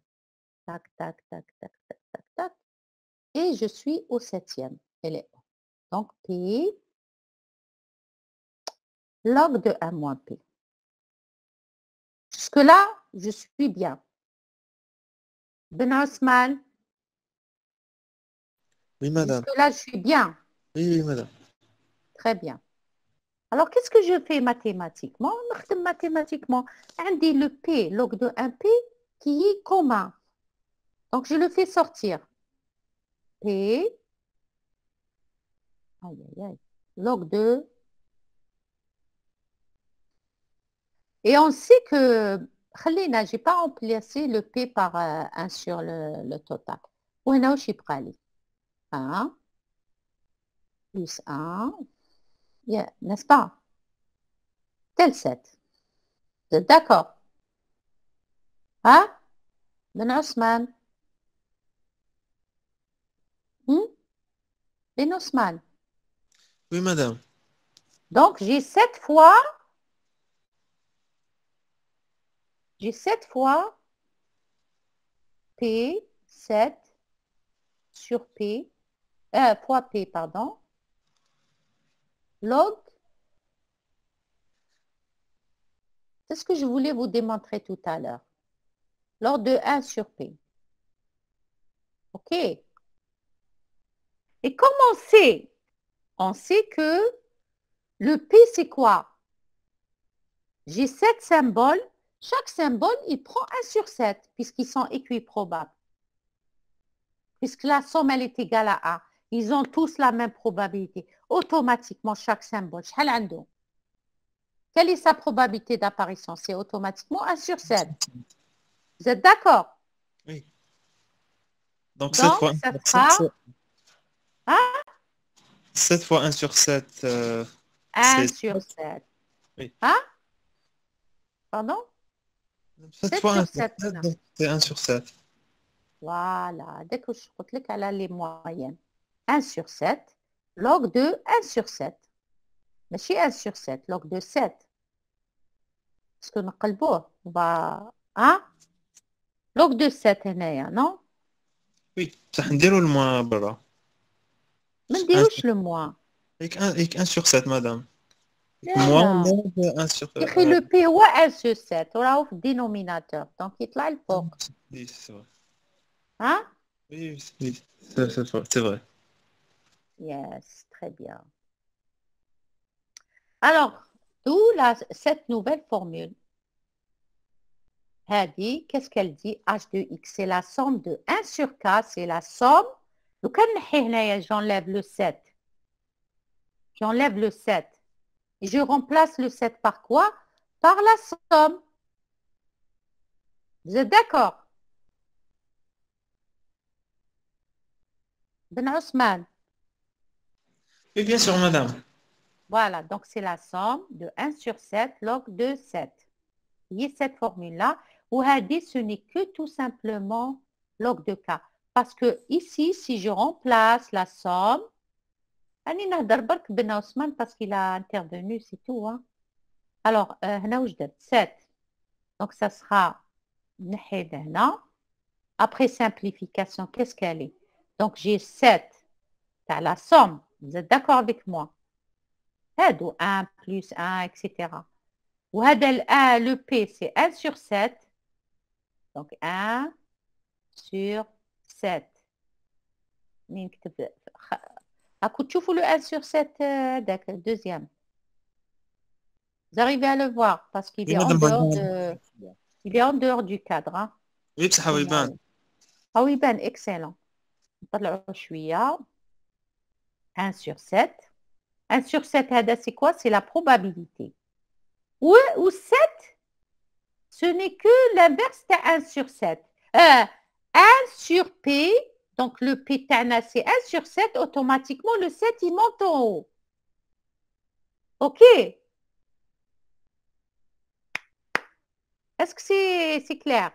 Tac, tac, tac, tac, tac, tac, tac. Et je suis au 7e. Donc, P log de 1 moins P. Jusque-là, je suis bien. Ben Osman. Oui, madame. Jusque-là, je suis bien. Oui, madame. Très bien. Alors, qu'est-ce que je fais mathématiquement? Mathématiquement, on dit le P log de 1P qui est commun. Donc, je le fais sortir. P log de. Et on sait que, je n'ai pas remplacé le P par 1 sur le total. Où est-ce que je suis 1 plus 1, n'est-ce pas? Tel 7. Vous êtes d'accord? Hein? Ben Osman. Ben Osman. Oui, madame. Donc, j'ai 7 fois P, 7 sur P, fois P, pardon, log. C'est ce que je voulais vous démontrer tout à l'heure. Log de 1 sur P. OK. Et comme on sait que le P, c'est quoi? J'ai 7 symboles. Chaque symbole, il prend 1 sur 7, puisqu'ils sont équiprobables. puisque la somme, elle est égale à 1. Ils ont tous la même probabilité. Automatiquement, chaque symbole, شحال عنده? Quelle est sa probabilité d'apparition? C'est automatiquement 1 sur 7. Vous êtes d'accord? Oui. Donc, Donc, ça sera... Hein? 7 fois 1 sur 7, 1 c'est... sur 7. Oui. Hein? Pardon? 7 7 fois 1 sur sur 7. 7, donc c'est 1 sur 7. Voilà. Dès que je clique à les moyennes. 1 sur 7. Log de 1 sur 7. ماشي 1 sur 7. Log de 7. Parce que نقلبوه. On va... Hein? Log de 7 هنايا, non? Oui, بصح نديرو الموا برا. ما نديروش le moins. avec 1 sur 7, madame. لا Moins لا. log 1 sur يا أخي le P هو 1 sur 7 وراهو في الدينوميناتور دونك يطلع الفوق. Oui, c'est vrai. Hein? Oui, oui, c'est vrai. Yes, très bien. Alors, d'où cette nouvelle formule. هذه, qu'est-ce qu'elle dit? H de X, c'est la somme de 1 sur K, c'est la somme. لو كان نحي هنايا, j'enlève le 7. J'enlève le 7. Et je remplace le 7 par quoi? Par la somme. Vous êtes d'accord? Ben Ousmane. Oui, bien sûr, madame. Voilà, donc c'est la somme de 1 sur 7 log de 7. Vous voyez cette formule-là, où Hadi, ce n'est que tout simplement log de K. Parce que ici, si je remplace la somme, Annie نهضر برك بن Ousmane parce qu'il a intervenu, c'est tout. Hein. Alors, هنا واش درت 7. Donc, ça sera نحي هنا. Après simplification, qu'est-ce qu'elle est? Donc, j'ai 7. T'as la somme. Vous êtes d'accord avec moi? 1 plus 1, etc. Le P, c'est 1 sur 7. Donc, 1 sur 7. تشوفوا le 1 sur 7, le deuxième. Vous arrivez à le voir parce qu'il est en dehors il est en dehors du cadre. Hein. Oui, بصح هو يبان. Ah oui, ben, excellent. نطلعوا شوية. 1 sur 7. 1 sur 7, c'est quoi? C'est la probabilité. Ou 7, ce n'est que l'inverse de 1 sur 7. 1 sur P, donc le P tana, c'est 1 sur 7, automatiquement le 7, il monte en haut. OK? Est-ce que c'est clair?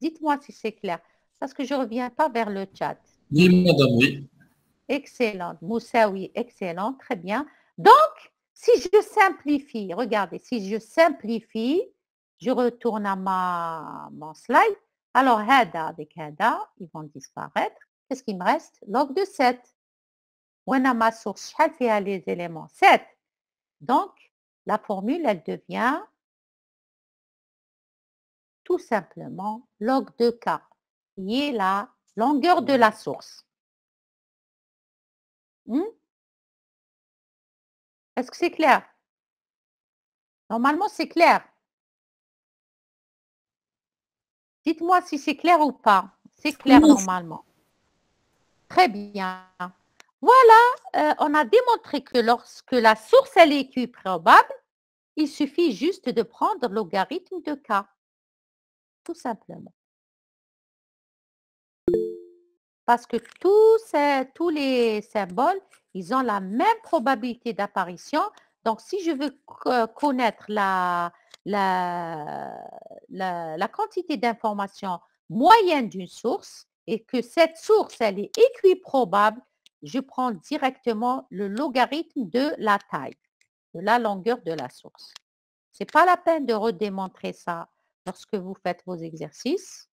Dites-moi si c'est clair, parce que je ne reviens pas vers le chat. Oui, madame, oui. Excellent. Moussaoui, excellent, très bien. Donc, si je simplifie, regardez, si je simplifie, je retourne à mon slide. Alors, Hada avec Hada, ils vont disparaître. Qu'est-ce qu'il me reste? Log de 7. Où est ma source? Je fais les éléments 7. Donc, la formule, elle devient tout simplement log de K, qui est la longueur de la source. Est-ce que c'est clair? Normalement, c'est clair. Dites-moi si c'est clair ou pas. C'est clair normalement. Très bien. Voilà, on a démontré que lorsque la source elle est équiprobable, il suffit juste de prendre le logarithme de K. Tout simplement. Parce que tous les symboles, ils ont la même probabilité d'apparition. Donc, si je veux connaître la quantité d'informations moyenne d'une source et que cette source, elle est équiprobable, je prends directement le logarithme de la taille, de la longueur de la source. Ce n'est pas la peine de redémontrer ça lorsque vous faites vos exercices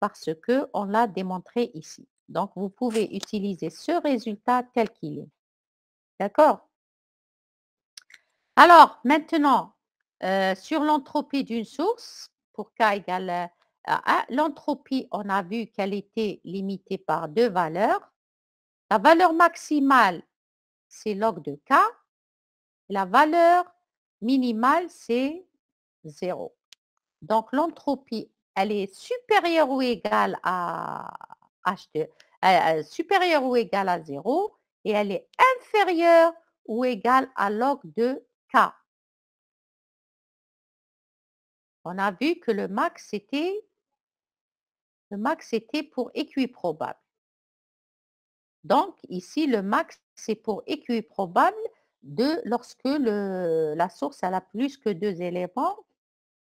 parce qu'on l'a démontré ici. Donc, vous pouvez utiliser ce résultat tel qu'il est. D'accord? Alors, maintenant, sur l'entropie d'une source, pour K égale à 1, l'entropie, on a vu qu'elle était limitée par 2 valeurs. La valeur maximale, c'est log de K. La valeur minimale, c'est 0. Donc, l'entropie, elle est supérieure ou égale à H2 supérieure ou égale à 0 et elle est inférieure ou égale à log de K. On a vu que le max c'était pour équiprobable. Donc ici, le max, c'est pour équiprobable lorsque la source elle a plus que 2 éléments,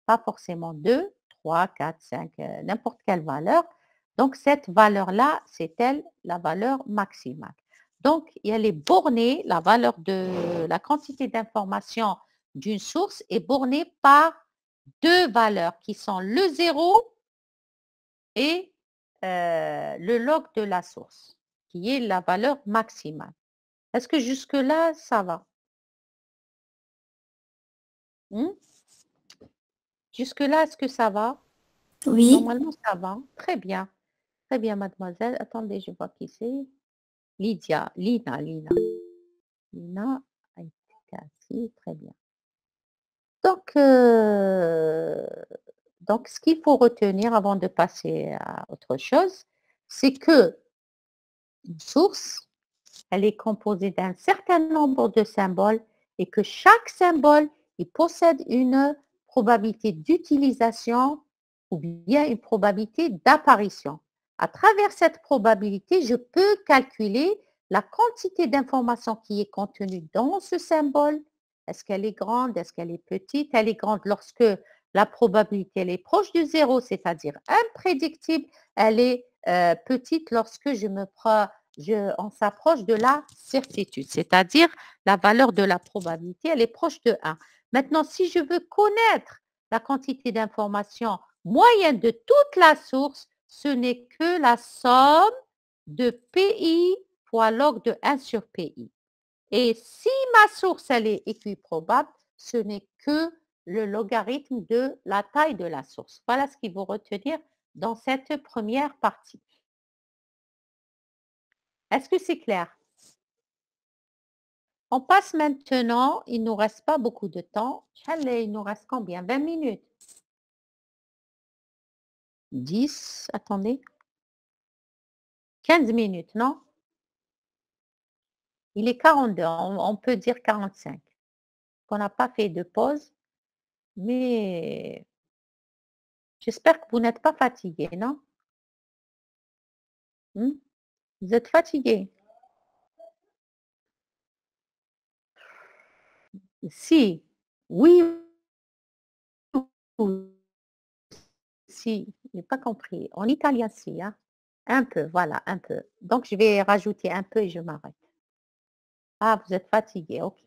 pas forcément 2, 3, 4, 5, n'importe quelle valeur. Donc cette valeur-là, c'est elle la valeur maximale. Donc elle est bornée, la valeur de la quantité d'information d'une source est bornée par deux valeurs qui sont le 0 et le log de la source, qui est la valeur maximale. Est-ce que jusque-là, ça va? Jusque-là, est-ce que ça va? Oui, Normalement, ça va. Très bien, mademoiselle. Attendez, je vois qui c'est. Lina. Lina a été assis, très bien. Donc, ce qu'il faut retenir avant de passer à autre chose, c'est que une source, elle est composée d'un certain nombre de symboles et que chaque symbole, il possède une probabilité d'utilisation ou bien une probabilité d'apparition. À travers cette probabilité, je peux calculer la quantité d'informations qui est contenue dans ce symbole. Est-ce qu'elle est grande? Est-ce qu'elle est petite? Elle est grande lorsque la probabilité elle est proche du zéro, c'est-à-dire imprédictible. Elle est petite lorsque on s'approche de la certitude, c'est-à-dire la valeur de la probabilité, elle est proche de 1. Maintenant, si je veux connaître la quantité d'informations moyenne de toute la source, ce n'est que la somme de PI fois log de 1 sur PI. Et si ma source, elle est équiprobable, ce n'est que le logarithme de la taille de la source. Voilà ce qu'il faut retenir dans cette première partie. Est-ce que c'est clair? On passe maintenant, il ne nous reste pas beaucoup de temps. Il nous reste combien? 20 minutes? 10, attendez. 15 minutes, non? Il est 42, on peut dire 45. On n'a pas fait de pause, mais j'espère que vous n'êtes pas fatigué, non? Vous êtes fatigué? Si, oui ou si, je n'ai pas compris. En italien, si, hein? Un peu, voilà, un peu. Donc, je vais rajouter un peu et je m'arrête. Ah, vous êtes fatigué, ok.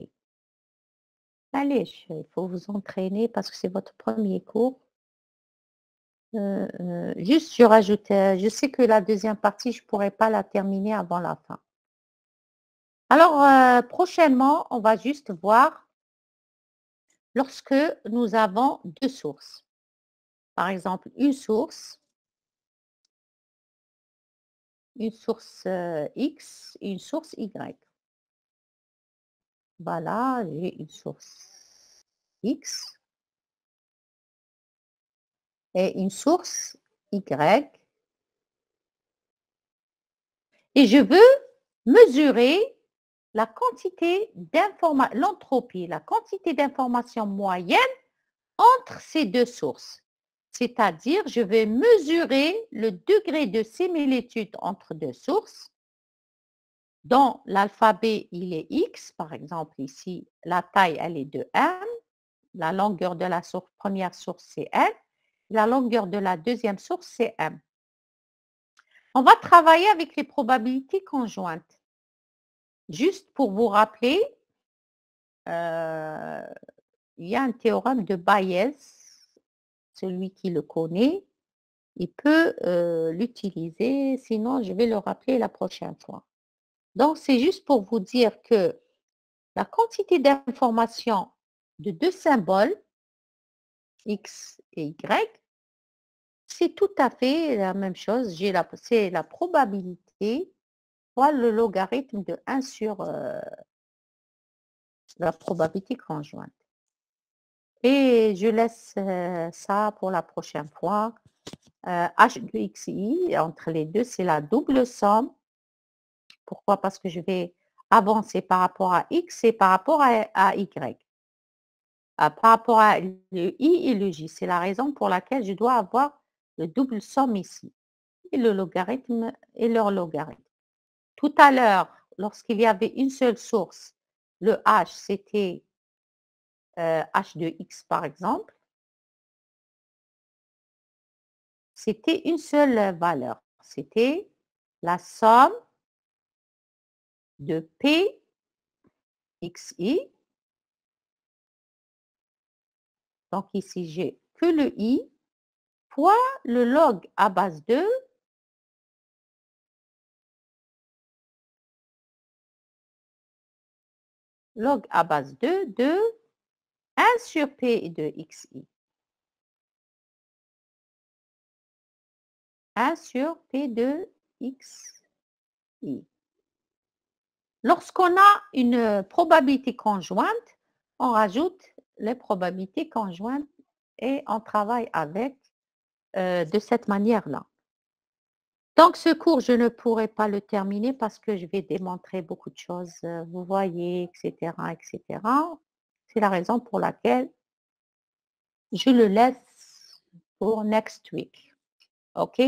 Allez, il faut vous entraîner parce que c'est votre premier cours. Juste, je rajoute, je sais que la deuxième partie, je ne pourrai pas la terminer avant la fin. Alors, prochainement, on va juste voir lorsque nous avons deux sources. Par exemple, une source X et une source Y. Voilà, j'ai une source X et une source Y. Et je veux mesurer la quantité d'information, l'entropie, la quantité d'information moyenne entre ces deux sources. C'est-à-dire, je vais mesurer le degré de similitude entre deux sources. Dans l'alphabet, il est X, par exemple ici, la taille, elle est de M, la longueur de la première source, c'est N, la longueur de la deuxième source, c'est M. On va travailler avec les probabilités conjointes. Juste pour vous rappeler, il y a un théorème de Bayes, celui qui le connaît, il peut l'utiliser, sinon je vais le rappeler la prochaine fois. Donc, c'est juste pour vous dire que la quantité d'informations de deux symboles, X et Y, c'est tout à fait la même chose. C'est la probabilité fois le logarithme de 1 sur la probabilité conjointe. Et je laisse ça pour la prochaine fois. h de xi, entre les deux, c'est la double somme. Pourquoi? Parce que je vais avancer par rapport à x et par rapport à y. Par rapport à le i et le j. C'est la raison pour laquelle je dois avoir le double somme ici. Et le logarithme et leur logarithme. Tout à l'heure, lorsqu'il y avait une seule source, le h, c'était h de x par exemple. C'était une seule valeur. C'était la somme de p xi. Donc ici, j'ai que le i fois le log à base 2 log à base 2 de 1 sur p de xi. 1 sur p de xi. Lorsqu'on a une probabilité conjointe, on rajoute les probabilités conjointes et on travaille avec de cette manière-là. Donc, ce cours, je ne pourrai pas le terminer parce que je vais démontrer beaucoup de choses, vous voyez, etc., etc. C'est la raison pour laquelle je le laisse pour next week. OK?